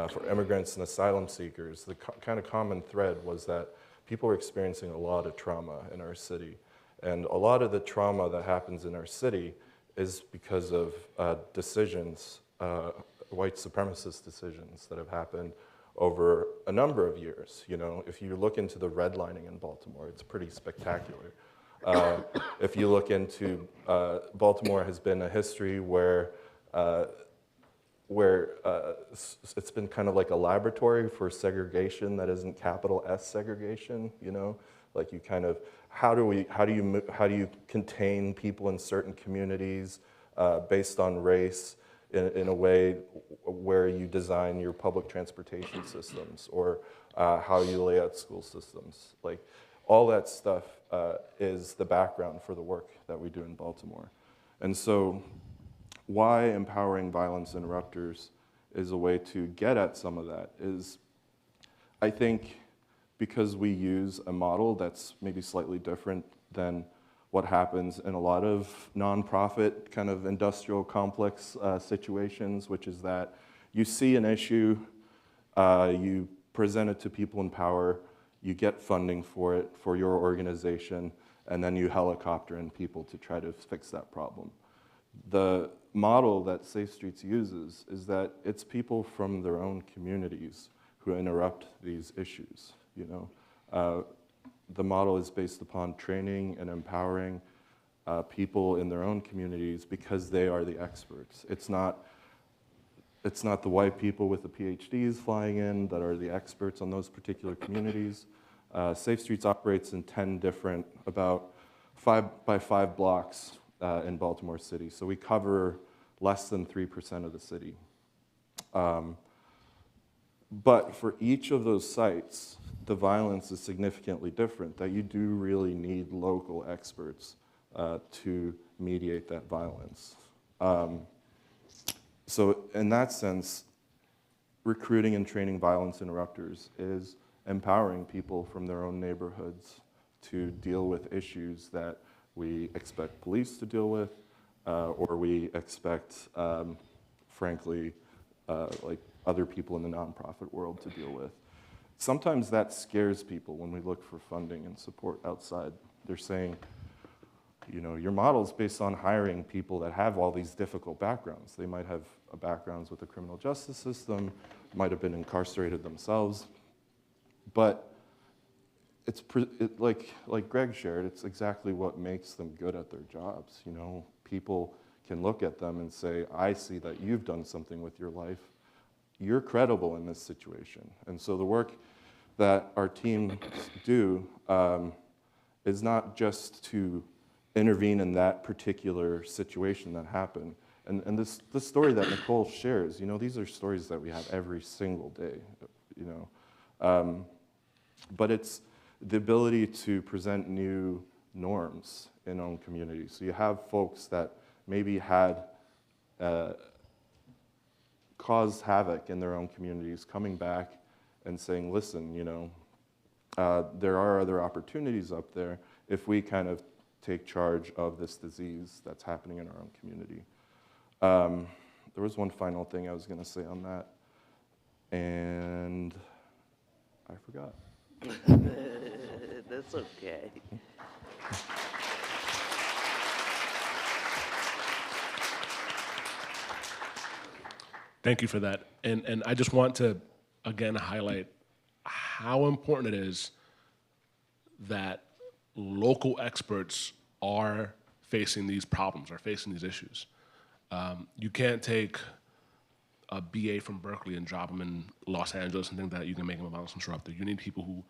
for immigrants and asylum seekers. The kind of common thread was that people were experiencing a lot of trauma in our city. And a lot of the trauma that happens in our city is because of decisions, white supremacist decisions that have happened over a number of years. If you look into the redlining in Baltimore, it's pretty spectacular. If you look into, Baltimore has been a history where it's been kind of like a laboratory for segregation that isn't capital S segregation, like you kind of, how do you contain people in certain communities based on race in a way where you design your public transportation systems, or how you lay out school systems. Like, all that stuff is the background for the work that we do in Baltimore. And so why empowering violence interrupters is a way to get at some of that is, I think, because we use a model that's maybe slightly different than what happens in a lot of nonprofit kind of industrial complex situations, which is that you see an issue, you present it to people in power, you get funding for it, for your organization, and then you helicopter in people to try to fix that problem. The model that Safe Streets uses is that it's people from their own communities who interrupt these issues. The model is based upon training and empowering people in their own communities because they are the experts. It's not the white people with the PhDs flying in that are the experts on those particular communities. Safe Streets operates in 10 different, about 5 by 5 blocks in Baltimore City. So we cover less than 3% of the city. But for each of those sites, the violence is significantly different, that you do really need local experts to mediate that violence. So in that sense, recruiting and training violence interrupters is empowering people from their own neighborhoods to deal with issues that we expect police to deal with, or we expect, frankly, like other people in the nonprofit world to deal with. Sometimes that scares people when we look for funding and support outside. They're saying, your model's based on hiring people that have all these difficult backgrounds. They might have backgrounds with the criminal justice system, might have been incarcerated themselves, but it's like Greg shared, it's exactly what makes them good at their jobs. People can look at them and say, I see that you've done something with your life. You're credible in this situation. And so the work that our teams do is not just to intervene in that particular situation that happened. And this story that Nicole shares, you know, these are stories that we have every single day, you know. But it's the ability to present new norms in own communities. So you have folks that maybe had caused havoc in their own communities coming back and saying, listen, you know, there are other opportunities up there if we kind of take charge of this disease that's happening in our own community. There was one final thing I was going to say on that, and I forgot. That's okay. Thank you for that. And I just want to, again, highlight how important it is that local experts are facing these problems, are facing these issues. You can't take a BA from Berkeley and drop him in Los Angeles and think that you can make him a violence interrupter. You need people who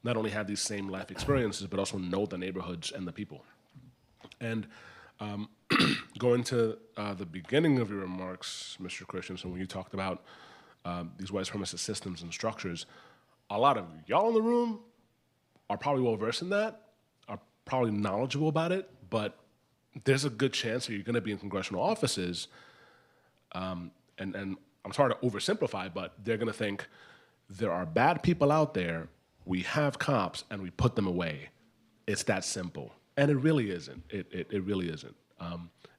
not only have these same life experiences, but also know the neighborhoods and the people. And going to the beginning of your remarks, Mr. Kristiansen, when you talked about these white supremacist systems and structures, a lot of y'all in the room are probably well-versed in that, are probably knowledgeable about it, but there's a good chance that you're gonna be in congressional offices, and I'm sorry to oversimplify, but they're gonna think there are bad people out there, we have cops, and we put them away. It's that simple. And it really isn't. It really isn't.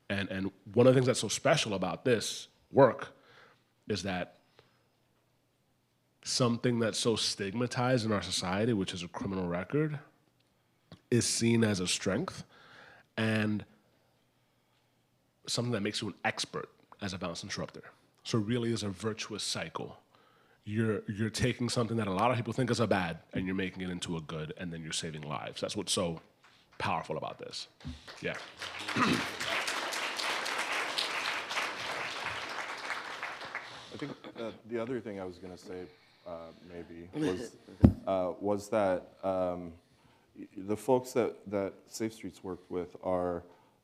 And one of the things that's so special about this work is that something that's so stigmatized in our society, which is a criminal record, is seen as a strength, and something that makes you an expert as a violence interrupter. So it really is a virtuous cycle. You're taking something that a lot of people think is a bad, and you're making it into a good, and then you're saving lives. That's what's so powerful about this. Yeah. I think the other thing I was going to say, maybe, was that the folks that Safe Streets worked with are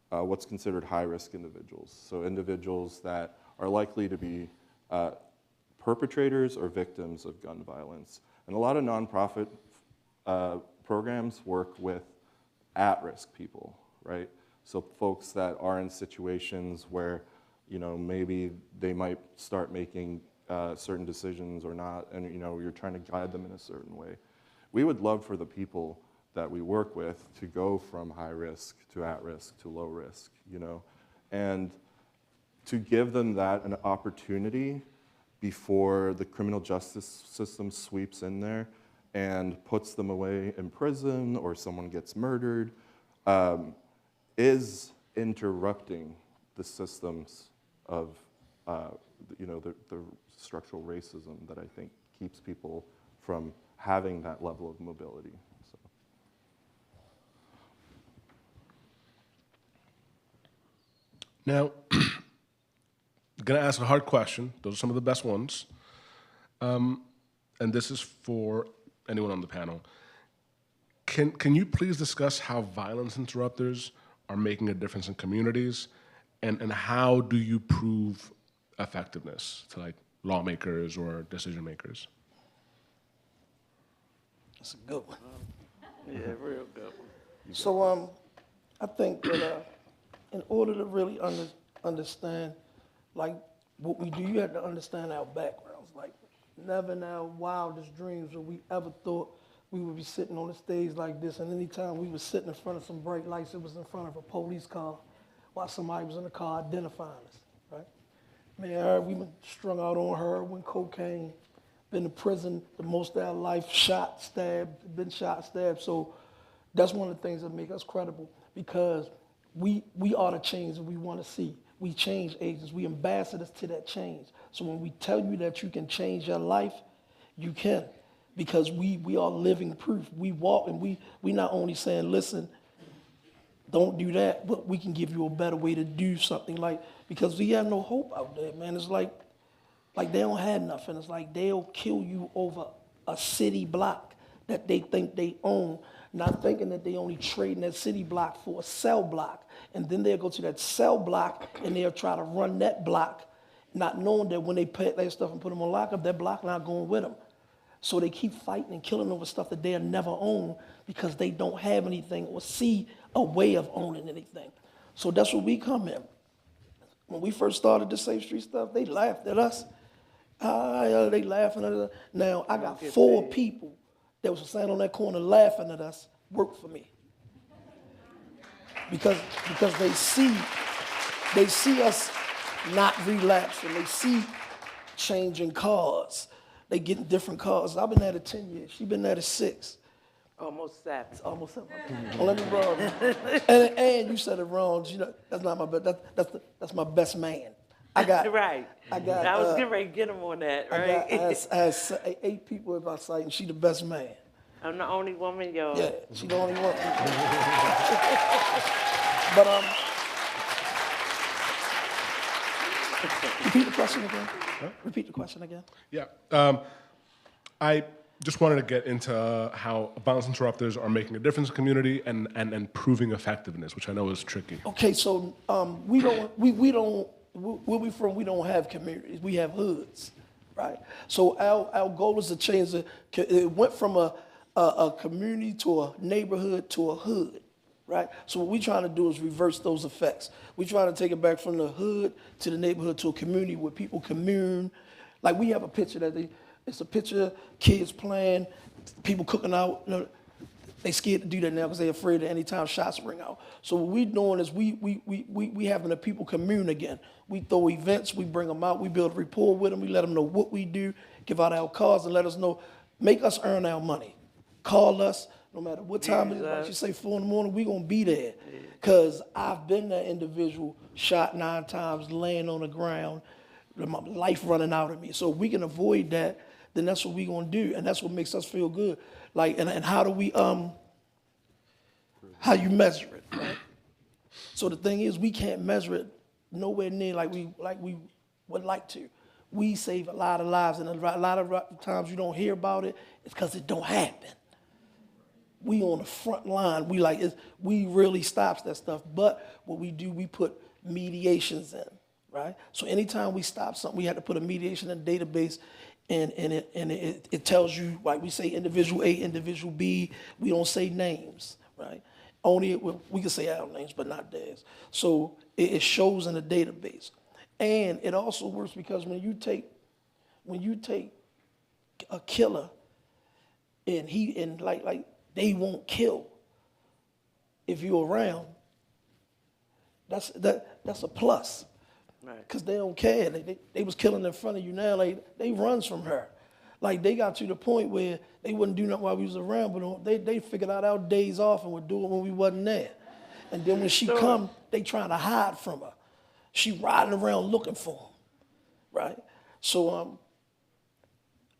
what's considered high-risk individuals. So individuals that are likely to be perpetrators or victims of gun violence. And a lot of nonprofit programs work with at-risk people, right? So folks that are in situations where, you know, maybe they might start making certain decisions or not, and, you know, you're trying to guide them in a certain way. We would love for the people that we work with to go from high risk to at risk to low risk, you know, and to give them that an opportunity before the criminal justice system sweeps in there and puts them away in prison or someone gets murdered, is interrupting the systems of, you know, the structural racism that I think keeps people from having that level of mobility. So. Now, I'm gonna ask a hard question. Those are some of the best ones. And this is for anyone on the panel. Can you please discuss how violence interrupters are making a difference in communities, and how do you prove effectiveness to, like, lawmakers or decision makers? That's a good one. Yeah, real good one. So I think that in order to really understand, like, what we do, you have to understand our backgrounds. Like, never in our wildest dreams would we ever thought we would be sitting on a stage like this, and anytime we were sitting in front of some bright lights, it was in front of a police car while somebody was in the car identifying us, right? Man, we been strung out on heroin, cocaine, been to prison the most of our life, shot, stabbed, been shot, stabbed. So that's one of the things that make us credible, because we are the change that we want to see. We change agents, we ambassadors to that change. So when we tell you that you can change your life, you can, because we are living proof. We walk, and we not only saying, listen, don't do that, but we can give you a better way to do something, like, because we have no hope out there, man. It's like they don't have nothing. It's like they'll kill you over a city block that they think they own, not thinking that they only trading that city block for a cell block. And then they'll go to that cell block and they'll try to run that block, not knowing that when they pack their stuff and put them on lockup, that block not going with them. So they keep fighting and killing over stuff that they'll never own because they don't have anything or see a way of owning anything. So that's where we come in. When we first started the Safe Street stuff, they laughed at us. They laughing at us. Now, I got 4 people that was standing on that corner laughing at us work for me. Because they see us not relapsing. They see changing cars. They getting different cars. I've been at it 10 years. She's been at it 6. Almost 7. Almost 7. Well, let me wrong. And you said it wrong. You know, that's not my best. That's my best man. I got right. I was getting ready to get him on that. Right. I had 8 people in my site, and she the best man. I'm the only woman, y'all. Yeah, she the only one. But repeat the question again. Huh? Repeat the question again. Yeah. I just wanted to get into how violence interrupters are making a difference in the community and proving effectiveness, which I know is tricky. Okay, so we don't where we from, we don't have communities. We have hoods, right? So our goal is to change it. It went from a community to a neighborhood to a hood, right? So what we're trying to do is reverse those effects. We're trying to take it back from the hood to the neighborhood to a community where people commune. Like we have a picture it's a picture, kids playing, people cooking out. You know, they scared to do that now because they're afraid that any time shots ring out. So what we're doing is we having the people commune again. We throw events, we bring them out, we build rapport with them, we let them know what we do, give out our cards and let us know, make us earn our money. Call us, no matter what time it is, like you say 4 in the morning, we gonna be there. Cause I've been that individual shot 9 times, laying on the ground, my life running out of me. So if we can avoid that, then that's what we gonna do, and that's what makes us feel good. Like, and how do we, how you measure it, right? So the thing is, we can't measure it nowhere near like we would like to. We save a lot of lives, and a lot of times you don't hear about it, it's because it don't happen. We on the front line, we really stops that stuff, but what we do, we put mediations in, right? So anytime we stop something, we have to put a mediation in a database, and it tells you, like we say individual A, individual B, we don't say names, right? Only, we can say our names, but not theirs. So it shows in the database. And it also works because when you take a killer and like they won't kill if you're around, that's a plus. Because they don't care. They was killing in front of you now. Like, they runs from her. Like, they got to the point where they wouldn't do nothing while we was around, but they figured out our days off and would do it when we wasn't there. And then when she come, they trying to hide from her. She riding around looking for them, right? So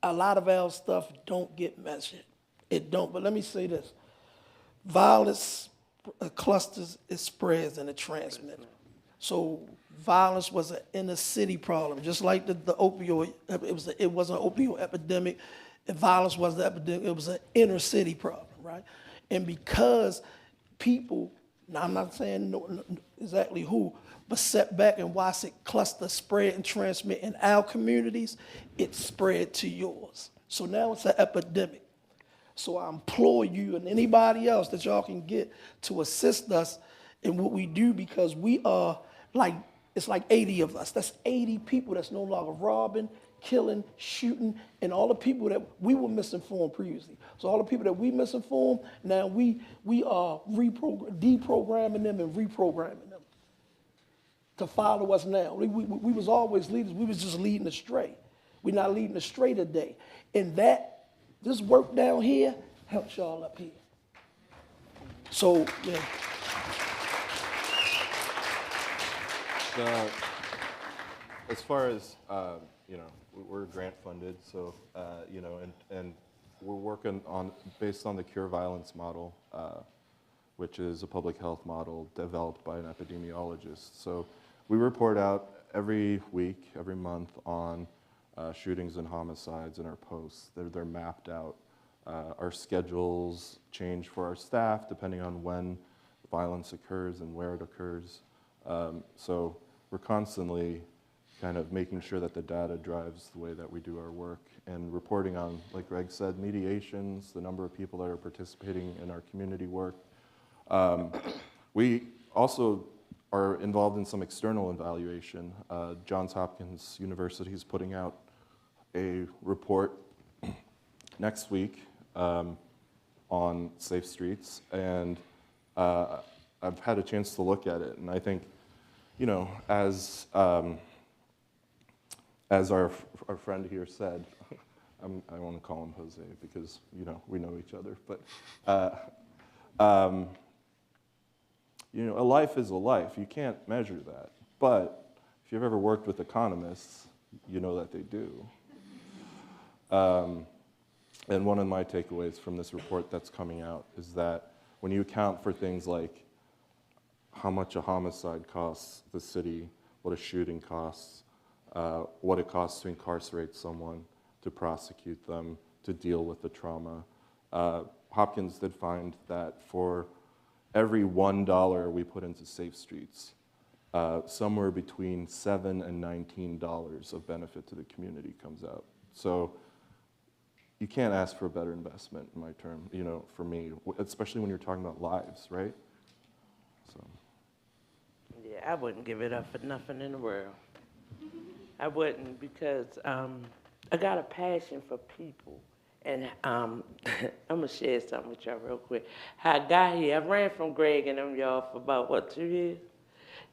a lot of our stuff don't get measured. It don't. But let me say this. Violence clusters, it spreads and it transmits. So violence was an inner city problem, just like the opioid. It was an opioid epidemic. And violence was the epidemic. It was an inner city problem, right? And because people, now I'm not saying exactly who, but set back and watch it cluster, spread, and transmit in our communities, it spread to yours. So now it's an epidemic. So I implore you and anybody else that y'all can get to assist us in what we do, because we are it's like 80 of us. That's 80 people that's no longer robbing, killing, shooting, and all the people that we were misinformed previously. So all the people that we misinformed, now we are deprogramming them and reprogramming them to follow us now. We was always leaders. We was just leading astray. We're not leading astray today. And this work down here helps y'all up here. So, yeah. As far as, we're grant funded, so, and we're working based on the Cure Violence model, which is a public health model developed by an epidemiologist. So we report out every week, every month on shootings and homicides in our posts. They're mapped out Our schedules change for our staff depending on when violence occurs and where it occurs. So we're constantly kind of making sure that the data drives the way that we do our work and reporting on, like Greg said, mediations, the number of people that are participating in our community work. We also are involved in some external evaluation. Johns Hopkins University is putting out a report next week on safe streets, and I've had a chance to look at it, and I think, you know, as our friend here said, I want to call him Jose because, you know, we know each other, but you know, a life is a life. You can't measure that. But if you've ever worked with economists, you know that they do. And one of my takeaways from this report that's coming out is that when you account for things like how much a homicide costs the city, what a shooting costs, what it costs to incarcerate someone, to prosecute them, to deal with the trauma, Hopkins did find that for every $1 we put into safe streets, somewhere between $7 and $19 of benefit to the community comes out. So you can't ask for a better investment, in my term, you know, for me, especially when you're talking about lives, right? So. Yeah, I wouldn't give it up for nothing in the world. I wouldn't, because I got a passion for people. And I'm going to share something with y'all real quick. How I got here, I ran from Greg and them, y'all, for about, 2 years?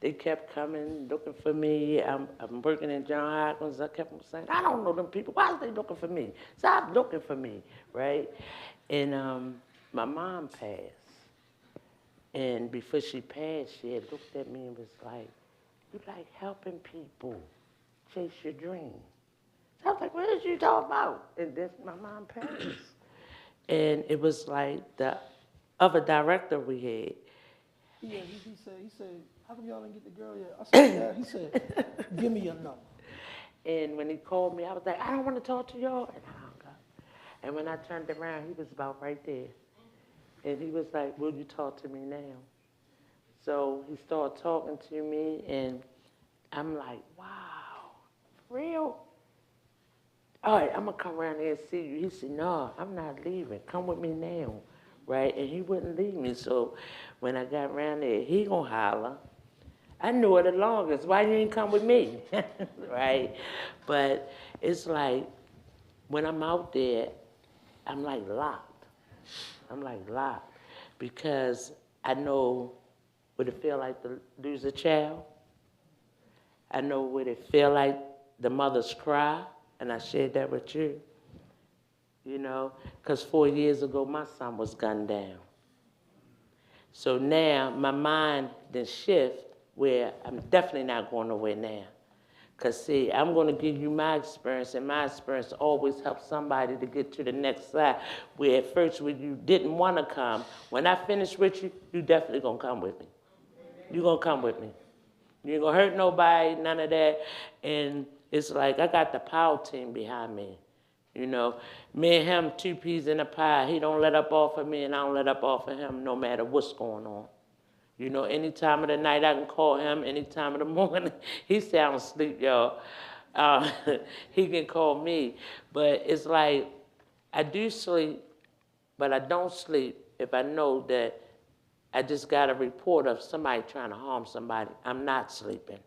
They kept coming, looking for me. I'm working in Johns Hopkins. I kept saying, I don't know them people. Why are they looking for me? Stop looking for me, right? And my mom passed. And before she passed, she had looked at me and was like, you like helping people chase your dreams. I was like, what did you talk about? And then my mom passed. And it was like the other director we had. Yeah, he said, how come y'all didn't get the girl yet? I said, yeah. He said, give me your number. And when he called me, I was like, I don't want to talk to y'all. And I hung up. And when I turned around, he was about right there. And he was like, will you talk to me now? So he started talking to me, and I'm like, wow, for real? All right, I'm going to come around there and see you. He said, no, I'm not leaving. Come with me now, right? And he wouldn't leave me. So when I got around there, he going to holler. I knew it the longest. Why you ain't come with me, right? But it's like when I'm out there, I'm like locked. I'm like locked because I know what it feel like to lose a child. I know what it feel like the mothers cry. And I shared that with you, you know, because 4 years ago, my son was gunned down. So now my mind then shift where I'm definitely not going nowhere now. Because, see, I'm going to give you my experience, and my experience always helps somebody to get to the next side, where at first when you didn't want to come, when I finish with you, you definitely going to come with me. You're going to come with me. You ain't going to hurt nobody, none of that. And it's like I got the power team behind me. You know, me and him, 2 peas in a pie. He don't let up off of me, and I don't let up off of him no matter what's going on. You know, any time of the night I can call him, any time of the morning. He sound asleep, y'all. He can call me. But it's like I do sleep, but I don't sleep if I know that I just got a report of somebody trying to harm somebody. I'm not sleeping.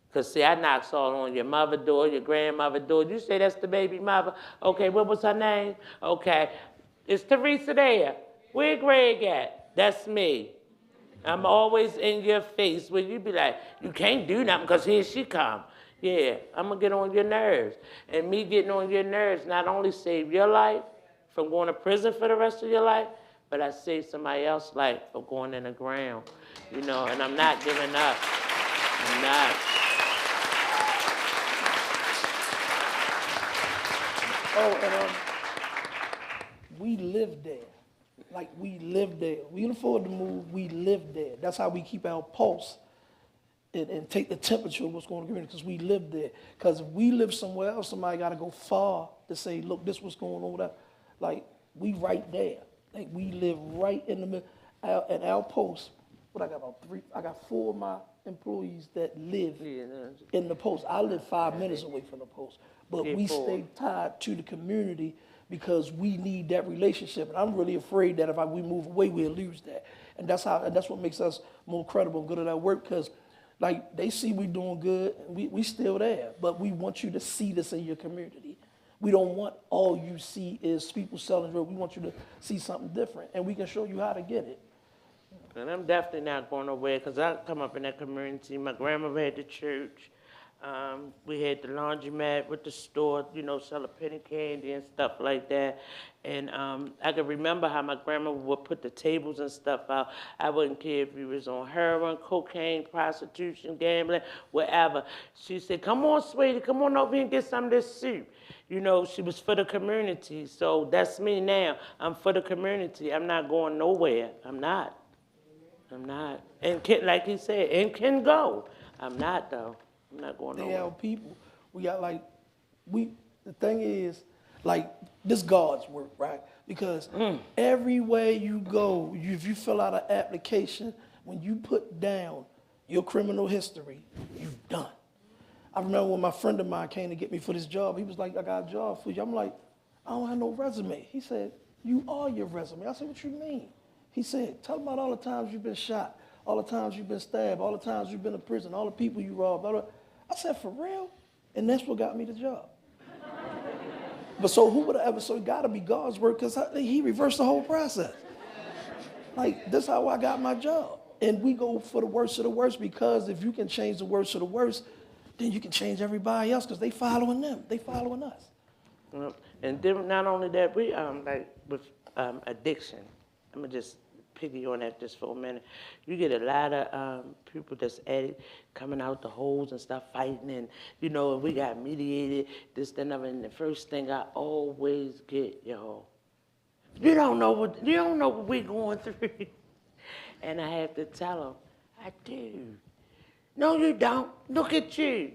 Because, see, I knocks all on your mother's door, your grandmother's door. You say that's the baby mother. Okay, what was her name? Okay, is Teresa there? Where Greg at? That's me. I'm always in your face where you be like, you can't do nothing because here she come. Yeah, I'm going to get on your nerves. And me getting on your nerves not only saved your life from going to prison for the rest of your life, but I saved somebody else's life from going in the ground. You know, and I'm not giving up. I'm not. Oh, and we live there. Like, we live there. We can afford to move, we live there. That's how we keep our pulse and take the temperature of what's going on in the community, because we live there. Because if we live somewhere else, somebody got to go far to say, look, this what's going on with that. Like, we right there. Like we live right in the middle. At our post, what I got about I got 4 of my employees that live in the post. I live 5 minutes away from the post, but we stay tied to the community because we need that relationship. And I'm really afraid that if we move away, we'll lose that. And that's what makes us more credible and good at our work, because like they see we doing good, and we still there, but we want you to see this in your community. We don't want all you see is people selling drugs. We want you to see something different, and we can show you how to get it. And I'm definitely not going nowhere, because I come up in that community. My grandmother had the church. We had the laundromat with the store, you know, selling penny candy and stuff like that. And I can remember how my grandma would put the tables and stuff out. I wouldn't care if you was on heroin, cocaine, prostitution, gambling, whatever. She said, come on, sweetie, come on over here and get some of this soup. You know, she was for the community. So that's me now. I'm for the community. I'm not going nowhere. I'm not. And like he said, and can go. I'm not, though. I'm not going nowhere. They are people. We got like, the thing is, like, this God's work, right? Because everywhere you go, if you fill out an application, when you put down your criminal history, you're done. I remember when my friend of mine came to get me for this job, he was like, I got a job for you. I'm like, I don't have no resume. He said, you are your resume. I said, what you mean? He said, tell about all the times you've been shot, all the times you've been stabbed, all the times you've been in prison, all the people you robbed. I said, for real? And that's what got me the job. But so who would have ever, so it got to be God's work, because he reversed the whole process. Like, that's how I got my job. And we go for the worst of the worst, because if you can change the worst of the worst, then you can change everybody else, because they following them. They following us. And then not only that, we, like with addiction, I'm going to just piggy on that just for a minute. You get a lot of people that's addict coming out the holes and stuff fighting, and you know, and we got mediated, this, that, and other. And the first thing I always get, y'all, you don't know what we're going through. And I have to tell them, I do. No, you don't. Look at you.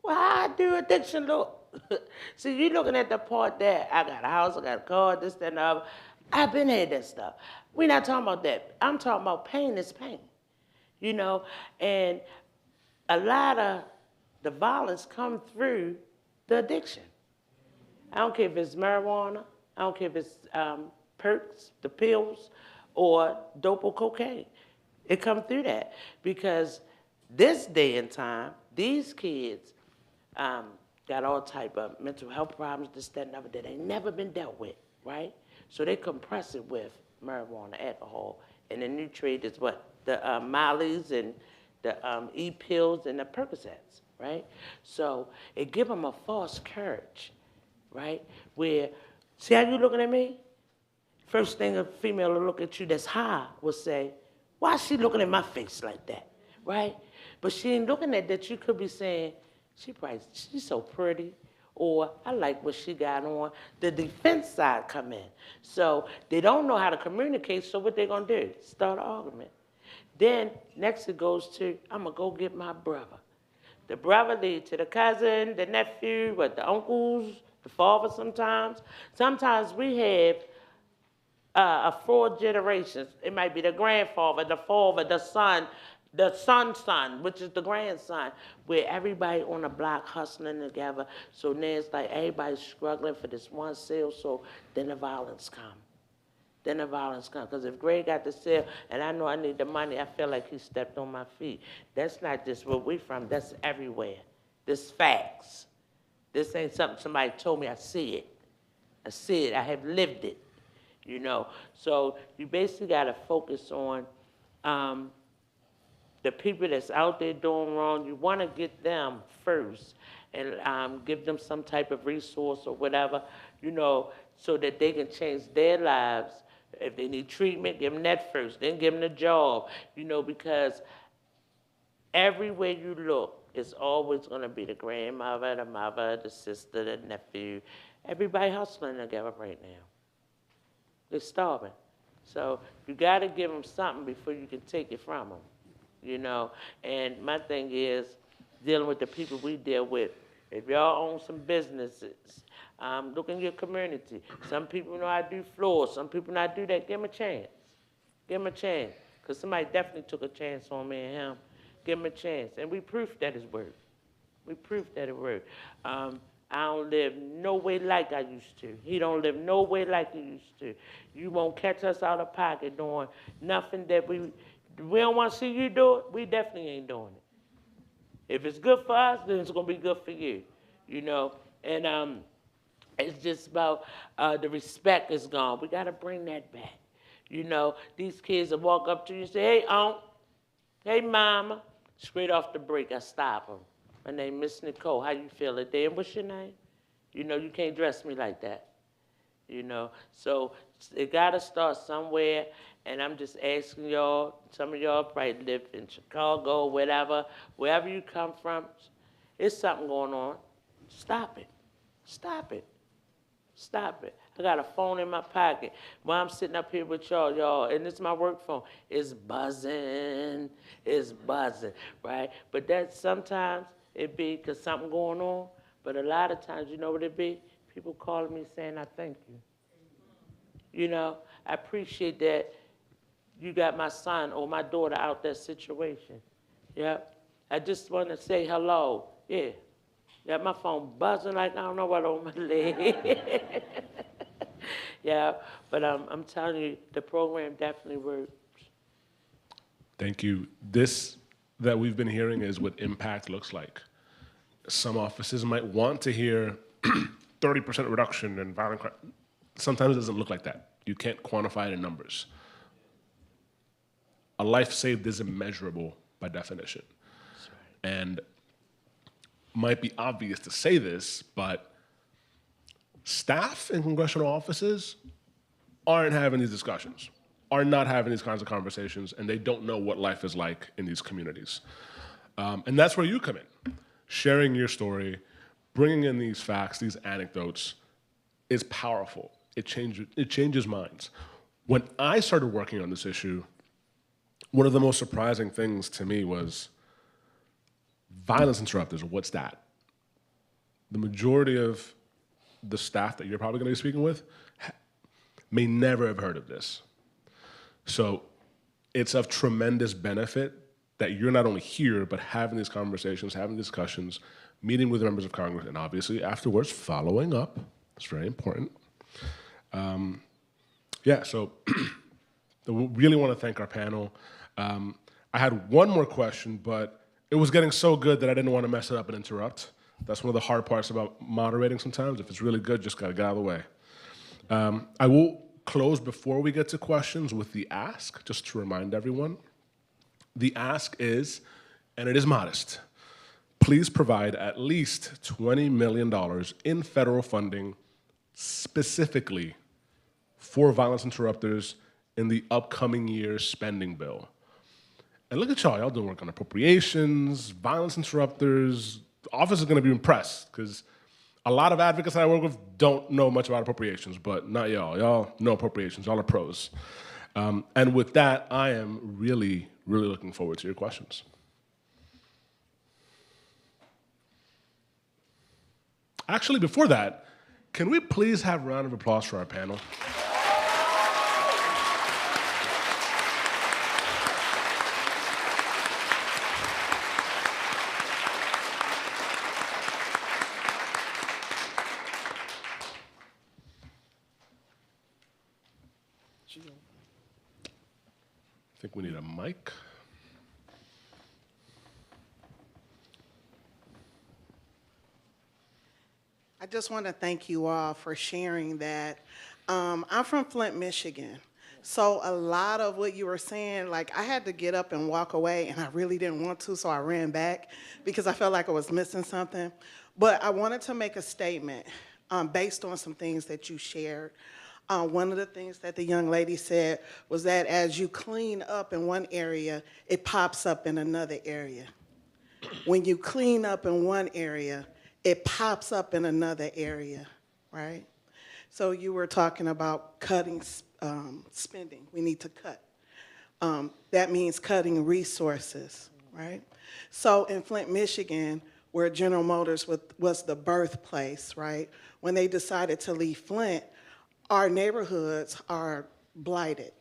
Well, how I do addiction look? See, you're looking at the part that I got a house, I got a car, this, that, and the other. I've been had that stuff. We're not talking about that. I'm talking about pain is pain, you know? And a lot of the violence come through the addiction. I don't care if it's marijuana, I don't care if it's perks, the pills, or dope or cocaine. It comes through that, because this day and time, these kids got all type of mental health problems, this, that, and other, that ain't never been dealt with, right? So they compress it with marijuana, alcohol, and the new trade is what? The Mollies and the E-pills and the Percocets, right? So it give them a false courage, right? Where, see how you looking at me? First thing a female will look at you that's high will say, why is she looking at my face like that, right? But she ain't looking at that. You could be saying, she's so pretty, or I like what she got on. The defense side come in. So they don't know how to communicate, so what they gonna do? Start an argument. Then next it goes to, I'm gonna go get my brother. The brother lead to the cousin, the nephew, the uncles, the father sometimes. Sometimes we have 4 generations. It might be the grandfather, the father, the son, the son, which is the grandson, where everybody on the block hustling together. So now it's like everybody's struggling for this one sale, so then the violence come. Because if Greg got the sale and I know I need the money, I feel like he stepped on my feet. That's not just where we from, that's everywhere. This facts. This ain't something somebody told me, I see it, I have lived it, you know. So you basically gotta focus on the people that's out there doing wrong. You want to get them first and give them some type of resource or whatever, you know, so that they can change their lives. If they need treatment, give them that first, then give them a job, you know, because everywhere you look, it's always going to be the grandmother, the mother, the sister, the nephew. Everybody hustling together right now. They're starving. So you got to give them something before you can take it from them. You know, and my thing is dealing with the people we deal with. If y'all own some businesses, Look in your community. Some people know how to do floors. Some people know how to do that. Give them a chance. Give them a chance. Because somebody definitely took a chance on me and him. Give him a chance. And we proved that it worked. We proved that it worked. I don't live no way like I used to. He don't live no way like he used to. You won't catch us out of pocket doing nothing that we don't want to see you do it. We definitely ain't doing it. If it's good for us, then it's going to be good for you, you know. And it's just about the respect is gone. We got to bring that back. You know, these kids will walk up to you and say, hey, aunt, hey, mama. Straight off the break, I stop them. My name is Nicole. How you feel today? And what's your name? You know, you can't dress me like that. You know, so it got to start somewhere. And I'm just asking y'all, some of y'all probably live in Chicago, whatever, wherever you come from, there's something going on. Stop it. Stop it. Stop it. I got a phone in my pocket. While I'm sitting up here with y'all, and it's my work phone. It's buzzing. It's buzzing, right? But that sometimes it be because something going on. But a lot of times, you know what it be? People calling me saying, I thank you. You know, I appreciate that you got my son or my daughter out that situation. Yep. I just want to say hello. Yeah. Yeah, my phone buzzing like I don't know what on my leg. Yeah, but I'm telling you, the program definitely works. Thank you. This that we've been hearing is what impact looks like. Some offices might want to hear 30% reduction in violent crime. Sometimes it doesn't look like that. You can't quantify it in numbers. A life saved is immeasurable by definition. That's right. And might be obvious to say this, but staff in congressional offices aren't having these discussions, are not having these kinds of conversations, and they don't know what life is like in these communities. And that's where you come in. Sharing your story, bringing in these facts, these anecdotes, is powerful. It changes minds. When I started working on this issue, one of the most surprising things to me was violence interrupters. What's that? The majority of the staff that you're probably going to be speaking with may never have heard of this. So it's of tremendous benefit that you're not only here, but having these conversations, having discussions, meeting with members of Congress, and obviously afterwards following up. It's very important. So we really want to thank our panel. I had one more question, but it was getting so good that I didn't want to mess it up and interrupt. That's one of the hard parts about moderating sometimes. If it's really good, just got to get out of the way. I will close before we get to questions with the ask, just to remind everyone. The ask is, and it is modest, please provide at least $20 million in federal funding specifically for violence interrupters in the upcoming year's spending bill. And look at y'all doing work on appropriations, violence interrupters. The office is going to be impressed because a lot of advocates that I work with don't know much about appropriations, but not y'all. Y'all know appropriations. Y'all are pros. And with that, I am really, really looking forward to your questions. Actually, before that, can we please have a round of applause for our panel? I think we need a mic. I just want to thank you all for sharing that. I'm from Flint, Michigan. So a lot of what you were saying, like I had to get up and walk away and I really didn't want to, so I ran back because I felt like I was missing something. But I wanted to make a statement based on some things that you shared. One of the things that the young lady said was that as you clean up in one area, it pops up in another area. When you clean up in one area, it pops up in another area, right? So you were talking about cutting spending. We need to cut. That means cutting resources, right? So in Flint, Michigan, where General Motors was the birthplace, right? When they decided to leave Flint, our neighborhoods are blighted.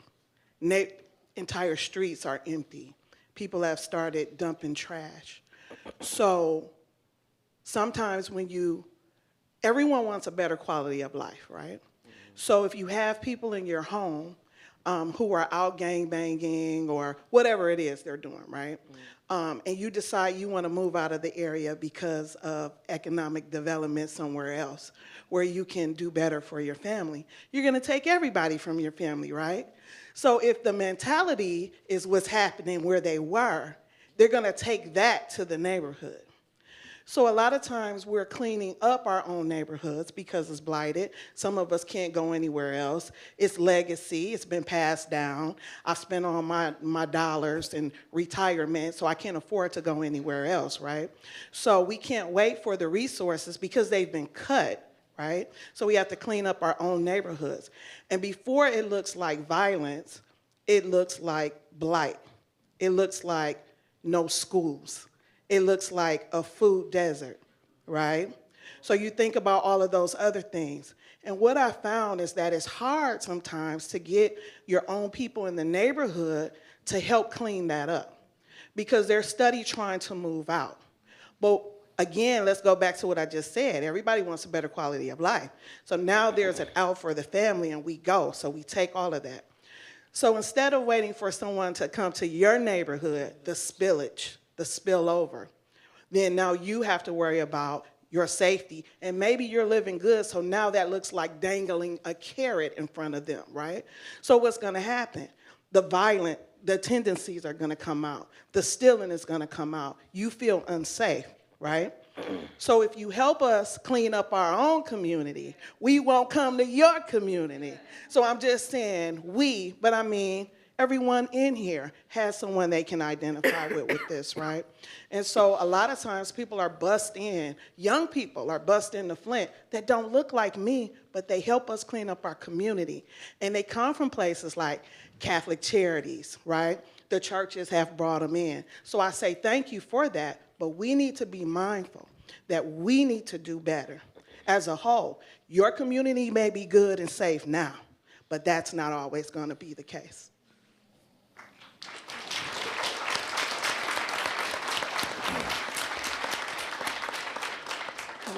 Entire streets are empty. People have started dumping trash. So sometimes everyone wants a better quality of life, right? So if you have people in your home who are out gangbanging or whatever it is they're doing, right? And you decide you want to move out of the area because of economic development somewhere else where you can do better for your family, you're going to take everybody from your family, right? So if the mentality is what's happening where they were, they're going to take that to the neighborhood. So a lot of times we're cleaning up our own neighborhoods because it's blighted. Some of us can't go anywhere else. It's legacy. It's been passed down. I spent all my dollars in retirement, so I can't afford to go anywhere else, right? So we can't wait for the resources because they've been cut, right? So we have to clean up our own neighborhoods. And before it looks like violence, it looks like blight. It looks like no schools. It looks like a food desert, right? So you think about all of those other things. And what I found is that it's hard sometimes to get your own people in the neighborhood to help clean that up because they're study trying to move out. But again, let's go back to what I just said. Everybody wants a better quality of life. So now there's an out for the family and we go. So we take all of that. So instead of waiting for someone to come to your neighborhood, the spillage, the spillover, then now you have to worry about your safety. And maybe you're living good, so now that looks like dangling a carrot in front of them, right? So what's gonna happen? The tendencies are gonna come out. The stealing is gonna come out. You feel unsafe, right? So if you help us clean up our own community, we won't come to your community. So I'm just saying but I mean, everyone in here has someone they can identify with this, right? And so a lot of times people are bussed in, young people are bussed into Flint that don't look like me, but they help us clean up our community. And they come from places like Catholic Charities, right? The churches have brought them in. So I say thank you for that, but we need to be mindful that we need to do better as a whole. Your community may be good and safe now, but that's not always going to be the case.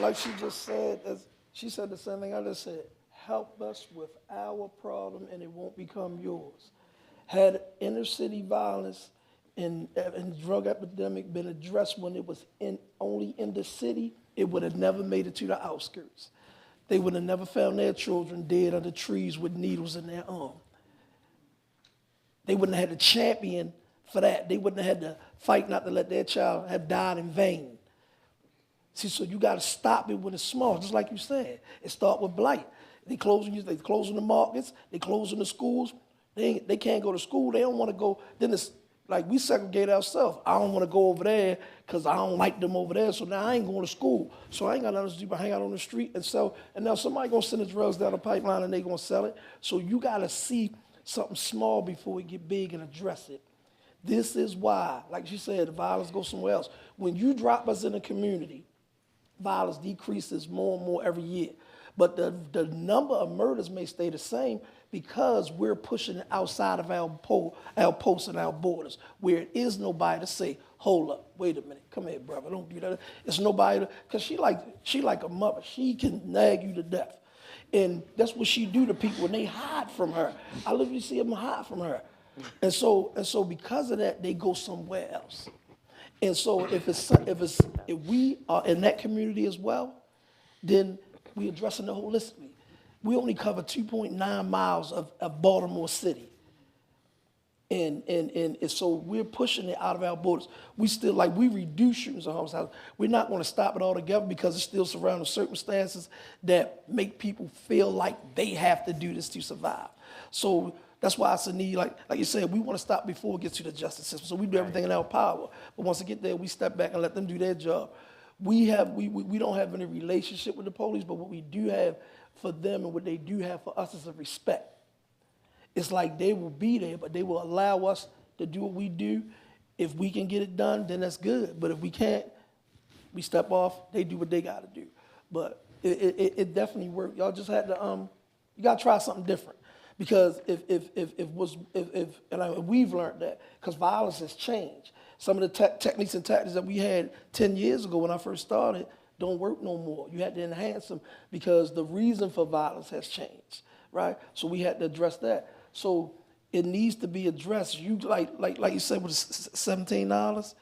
Like she just said, she said the same thing I just said. Help us with our problem and it won't become yours. Had inner city violence and drug epidemic been addressed when it was only in the city, it would have never made it to the outskirts. They would have never found their children dead under trees with needles in their arm. They wouldn't have had a champion for that. They wouldn't have had to fight not to let their child have died in vain. See, so you got to stop it when it's small, just like you said. It start with blight. They closing the markets, they closing the schools. They can't go to school. They don't want to go. Then it's like we segregate ourselves. I don't want to go over there because I don't like them over there. So now I ain't going to school. So I ain't got nothing to do but hang out on the street and sell. And now somebody gonna send the drugs down the pipeline and they gonna sell it. So you got to see something small before we get big and address it. This is why, like she said, the violence goes somewhere else. When you drop us in a community, violence decreases more and more every year. But the number of murders may stay the same because we're pushing it outside of our posts and our borders, where it is nobody to say, hold up, wait a minute, come here, brother, don't do that. It's nobody, because she like a mother. She can nag you to death. And that's what she do to people, and they hide from her. I literally see them hide from her. And so because of that, they go somewhere else. And so if we are in that community as well, then we addressing it holistically. We only cover 2.9 miles of Baltimore City. And so we're pushing it out of our borders. We still, we reduce shootings of homicides. We're not going to stop it altogether because it's still surrounding circumstances that make people feel like they have to do this to survive. So that's why it's a need, like you said, we want to stop before it gets to the justice system. So we do everything in our power. But once it get there, we step back and let them do their job. We don't have any relationship with the police, but what we do have for them and what they do have for us is a respect. It's like they will be there, but they will allow us to do what we do. If we can get it done, then that's good. But if we can't, We step off, they do what they got to do. But it definitely worked. Y'all just had to, you got to try something different. Because we've learned that, because violence has changed. Some of the techniques and tactics that we had 10 years ago when I first started don't work no more. You had to enhance them because the reason for violence has changed, right? So we had to address that. So it needs to be addressed. You like you said with $17.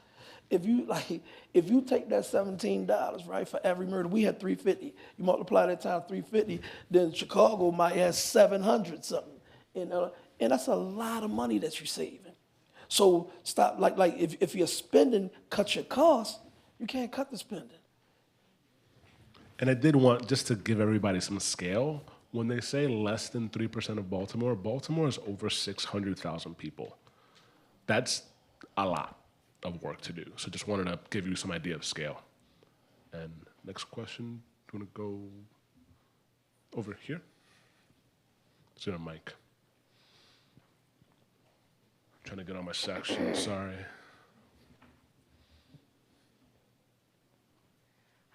If you take that $17, right, for every murder, we had 350. You multiply that times 350, then Chicago might have 700 something. And that's a lot of money that you're saving. So stop, if you're spending, cut your costs, you can't cut the spending. And I did want, just to give everybody some scale, when they say less than 3% of Baltimore, Baltimore is over 600,000 people. That's a lot of work to do. So just wanted to give you some idea of scale. And next question, do you want to go over here? It's in a mic. Trying to get on my section, sorry.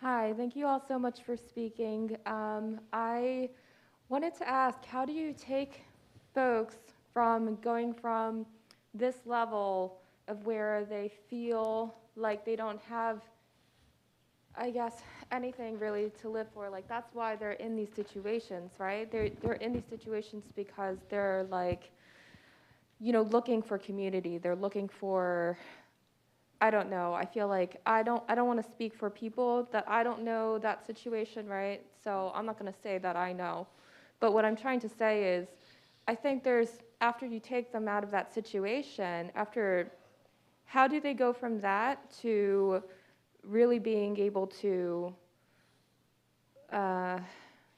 Hi, thank you all so much for speaking. I wanted to ask, how do you take folks from going from this level of where they feel like they don't have, I guess, anything really to live for? Like, that's why they're in these situations, right? They're in these situations because they're like, you know, looking for community. They're looking for, I don't know. I feel like I don't want to speak for people that I don't know that situation, right? So I'm not going to say that I know. But what I'm trying to say is, I think after you take them out of that situation, how do they go from that to really being able to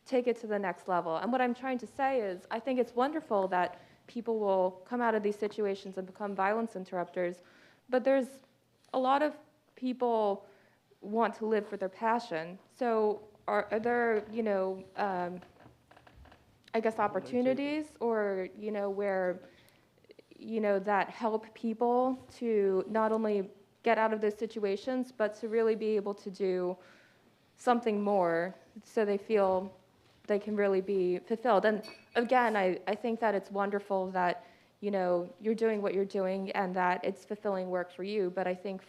take it to the next level? And what I'm trying to say is, I think it's wonderful that people will come out of these situations and become violence interrupters, but there's a lot of people want to live for their passion. So are there, you know, I guess opportunities or, you know, where, you know, that help people to not only get out of those situations, but to really be able to do something more so they feel they can really be fulfilled. And again, I think that it's wonderful that, you know, you're doing what you're doing and that it's fulfilling work for you. But I think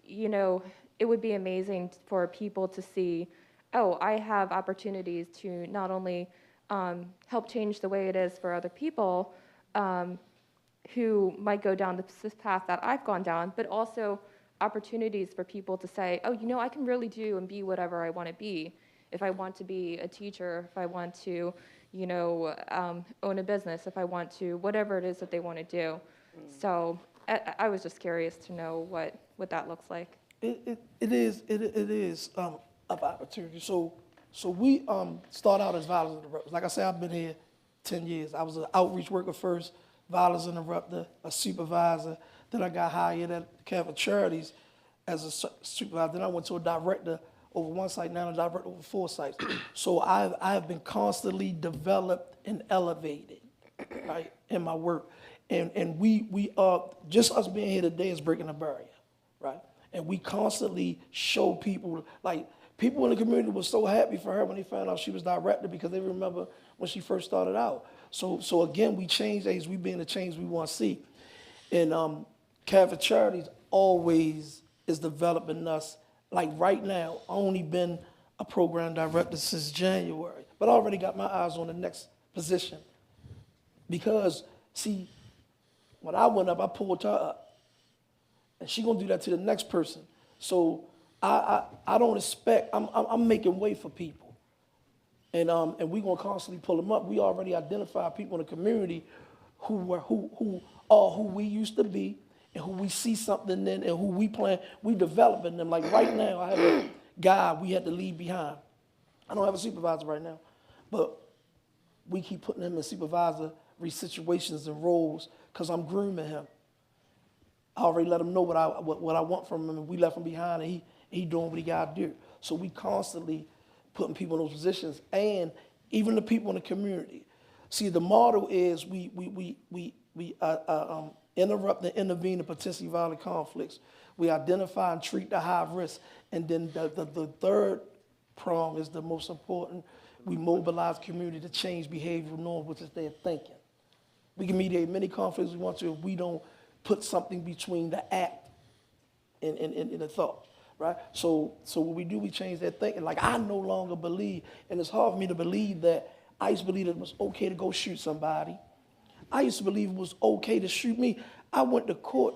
you know, it would be amazing for people to see, oh, I have opportunities to not only help change the way it is for other people who might go down this path that I've gone down, but also opportunities for people to say, oh, you know, I can really do and be whatever I want to be. If I want to be a teacher, if I want to, you know, own a business, if I want to, whatever it is that they want to do. So I was just curious to know what that looks like. It is of opportunity. So we start out as violence interrupters. Like I said, I've been here 10 years. I was an outreach worker first, violence interrupter, a supervisor. Then I got hired at Charities as a supervisor. Then I went to a director over one site, now I'm a director over 4 sites. So I have been constantly developed and elevated, right, in my work. And we just us being here today is breaking a barrier, right? And we constantly show people, like, people in the community were so happy for her when they found out she was director because they remember when she first started out. So again, we change things. We being the change we want to see. And Charities always is developing us. Like right now, I only been a program director since January, but I already got my eyes on the next position. Because, see, when I went up, I pulled her up. And she gonna do that to the next person. So I don't expect, I'm making way for people. And we gonna constantly pull them up. We already identified people in the community who are who we used to be, and who we see something in, and who we plan, we developing them. Like right now, I have a guy we had to leave behind. I don't have a supervisor right now, but we keep putting him in supervisory situations and roles because I'm grooming him. I already let him know what I want from him, and we left him behind, and he doing what he got to do. So we constantly putting people in those positions, and even the people in the community. See, the model is we interrupt and intervene in potentially violent conflicts. We identify and treat the high risk. And then the third prong is the most important. We mobilize community to change behavioral norms, which is their thinking. We can mediate many conflicts we want to if we don't put something between the act and the thought, right? So what we do, we change that thinking. Like, I no longer believe, and it's hard for me to believe that I used to believe that it was okay to go shoot somebody. I used to believe it was okay to shoot me. I went to court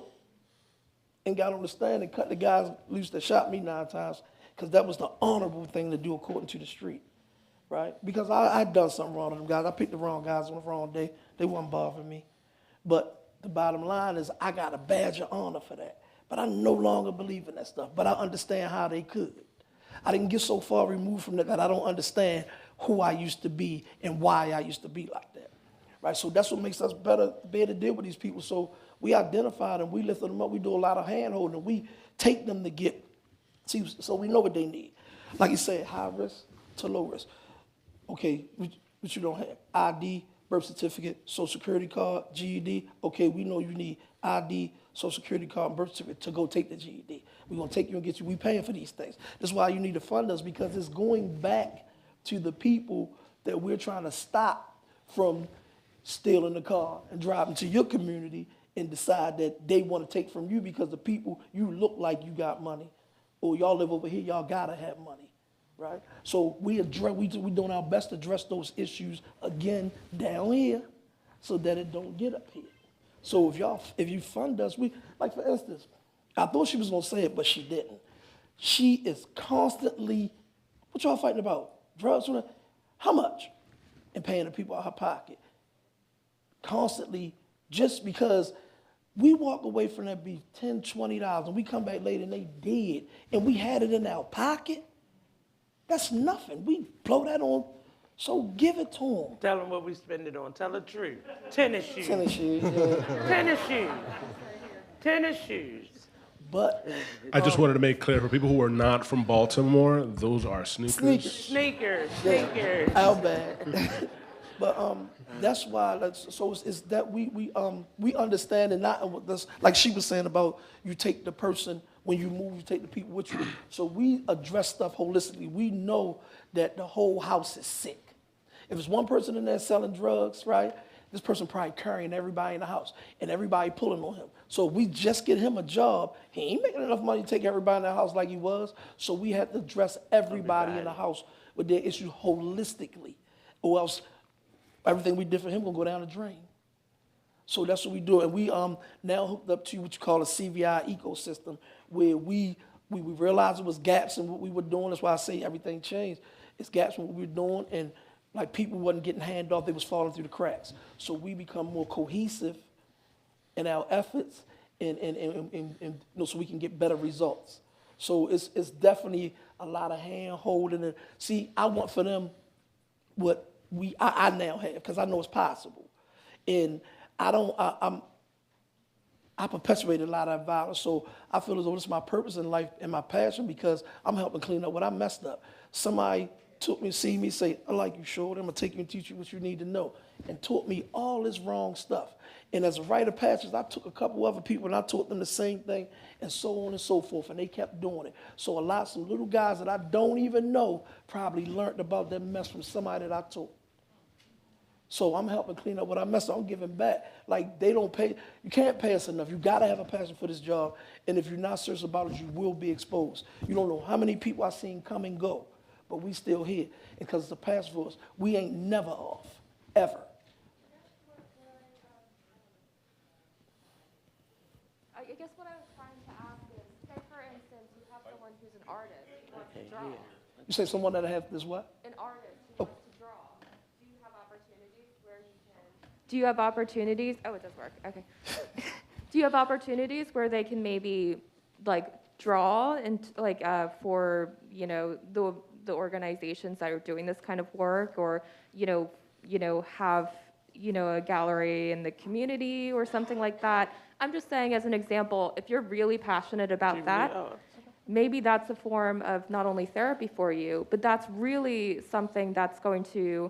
and got on the stand and cut the guys loose that shot me 9 times because that was the honorable thing to do according to the street, right? Because I'd done something wrong to them guys. I picked the wrong guys on the wrong day. They weren't bothering me. But the bottom line is I got a badge of honor for that. But I no longer believe in that stuff. But I understand how they could. I didn't get so far removed from that I don't understand who I used to be and why I used to be like that, right? So that's what makes us better to be able to deal with these people. So we identify them, we lift them up, we do a lot of hand-holding, we take them to get, so we know what they need. Like you said, high risk to low risk. Okay, what you don't have, ID, birth certificate, social security card, GED. Okay, we know you need ID, social security card, and birth certificate to go take the GED. We're gonna take you and get you, we paying for these things. That's why you need to fund us, because it's going back to the people that we're trying to stop from stealing the car and driving to your community and decide that they want to take from you because the people, you look like you got money, or y'all live over here, y'all gotta have money, right? So we doing our best to address those issues again down here so that it don't get up here. So if you fund us, like for instance, I thought she was gonna say it, but she didn't. She is constantly, what y'all fighting about? Drugs? How much? And paying the people out of her pocket. Constantly, just because we walk away from that be $10, $20, and we come back later and they dead, and we had it in our pocket, that's nothing. We blow that on, so give it to them. Tell them what we spend it on. Tell the truth. Tennis shoes. Tennis shoes, yeah. Tennis shoes. Tennis shoes. But I just wanted to make clear for people who are not from Baltimore, those are sneakers. Sneakers. Our bad. But that's why. So it's that we understand, and not this, like she was saying about you take the person when you move, you take the people with you. So we address stuff holistically. We know that the whole house is sick. If it's one person in there selling drugs, right? This person probably carrying everybody in the house, and everybody pulling on him. So if we just get him a job, he ain't making enough money to take everybody in the house like he was. So we have to address everybody in the house with their issues holistically, or else everything we did for him will go down the drain. So that's what we do. And we now hooked up to what you call a CVI ecosystem, where we realized it was gaps in what we were doing. That's why I say everything changed. It's gaps in what we were doing, and like people wasn't getting hand off, they was falling through the cracks. So we become more cohesive in our efforts, and so we can get better results. So it's definitely a lot of hand holding. And see, I want for them what I now have, because I know it's possible. And I perpetuate a lot of violence, so I feel as though this is my purpose in life and my passion, because I'm helping clean up what I messed up. Somebody took me, see me, say, I like you, short, I'm gonna take you and teach you what you need to know, and taught me all this wrong stuff. And as a rite of passage, I took a couple other people and I taught them the same thing, and so on and so forth, and they kept doing it. So some little guys that I don't even know probably learned about that mess from somebody that I taught. So I'm helping clean up what I messed up. I'm giving back. Like, they don't pay, you can't pay us enough. You gotta have a passion for this job, and if you're not serious about it, you will be exposed. You don't know how many people I've seen come and go, but we still here. And because it's a passion for us, we ain't never off, ever. I guess what I was trying to ask is, say for instance, you have someone who's an artist who wants to draw. You say someone that have this what? An artist who wants to draw. Do you have opportunities where you can? Do you have opportunities? Oh, it does work. Okay. Do you have opportunities where they can maybe like draw and like for the organizations that are doing this kind of work, or have a gallery in the community or something like that? I'm just saying, as an example, if you're really passionate about that, maybe that's a form of not only therapy for you, but that's really something that's going to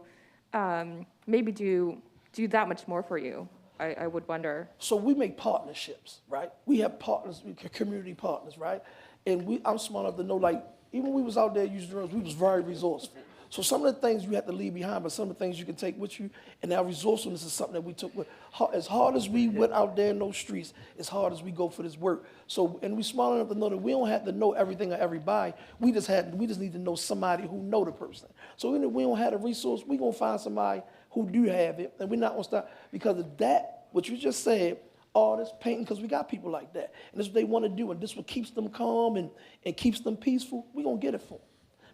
maybe do that much more for you. I would wonder. So we make partnerships, right? We have partners, community partners, right? And I'm smart enough to know, like, even when we was out there using drones, we was very resourceful. So some of the things you have to leave behind, but some of the things you can take with you. And our resourcefulness is something that we took with. As hard as we went out there in those streets, as hard as we go for this work. So, and we smart enough to know that we don't have to know everything or everybody. We just need to know somebody who know the person. So even if we don't have the resource, we gonna find somebody who do have it, and we're not gonna stop because of that. What you just said, all this painting, because we got people like that, and this is what they want to do, and this is what keeps them calm and keeps them peaceful. We gonna get it for them.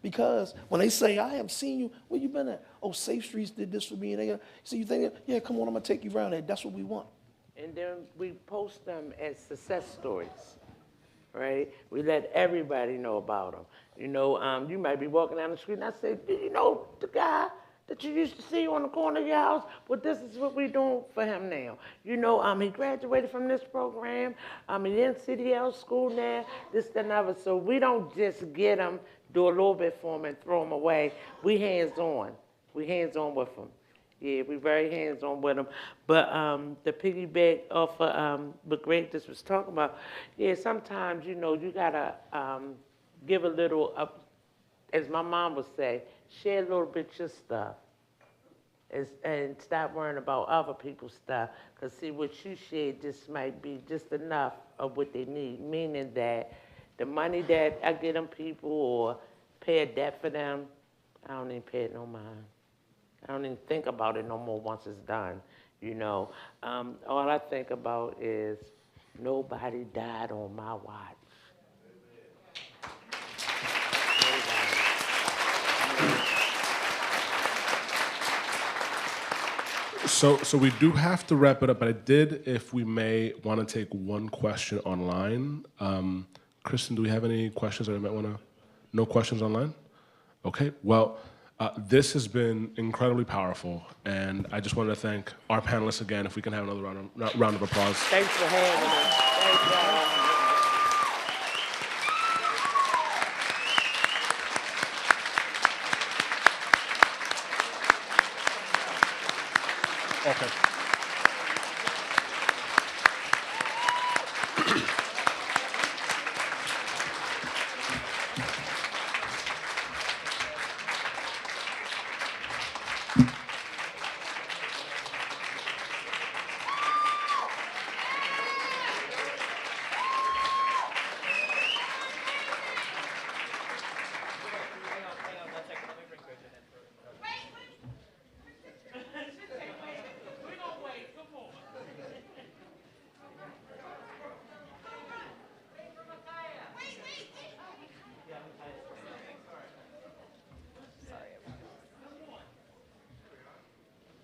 Because when they say, I haven't seen you, where you been at? Oh, Safe Streets did this for me. And they, so you think, yeah, come on, I'm going to take you around there. That's what we want. And then we post them as success stories, right? We let everybody know about them. You know, you might be walking down the street and I say, do you know the guy that you used to see on the corner of your house? Well, this is what we're doing for him now. You know, he graduated from this program. He's in CDL school now, this, that, and other. So we don't just get him, do a little bit for them and throw them away. We hands-on. We hands-on with them. Yeah, we very hands-on with them. But the piggyback off of what Greg just was talking about, yeah, sometimes, you know, you got to give a little, as my mom would say, share a little bit of your stuff. And stop worrying about other people's stuff. Because, see, what you share just might be just enough of what they need, meaning that the money that I get them people or pay a debt for them, I don't even pay it no mind. I don't even think about it no more once it's done, you know. All I think about is nobody died on my watch. So we do have to wrap it up, but I did, if we may, want to take one question online. Kristen, do we have any questions that I might want to? No questions online? Okay, well, this has been incredibly powerful, and I just wanted to thank our panelists again. If we can have another round of applause. Thanks for having us. Thanks, y'all. Okay.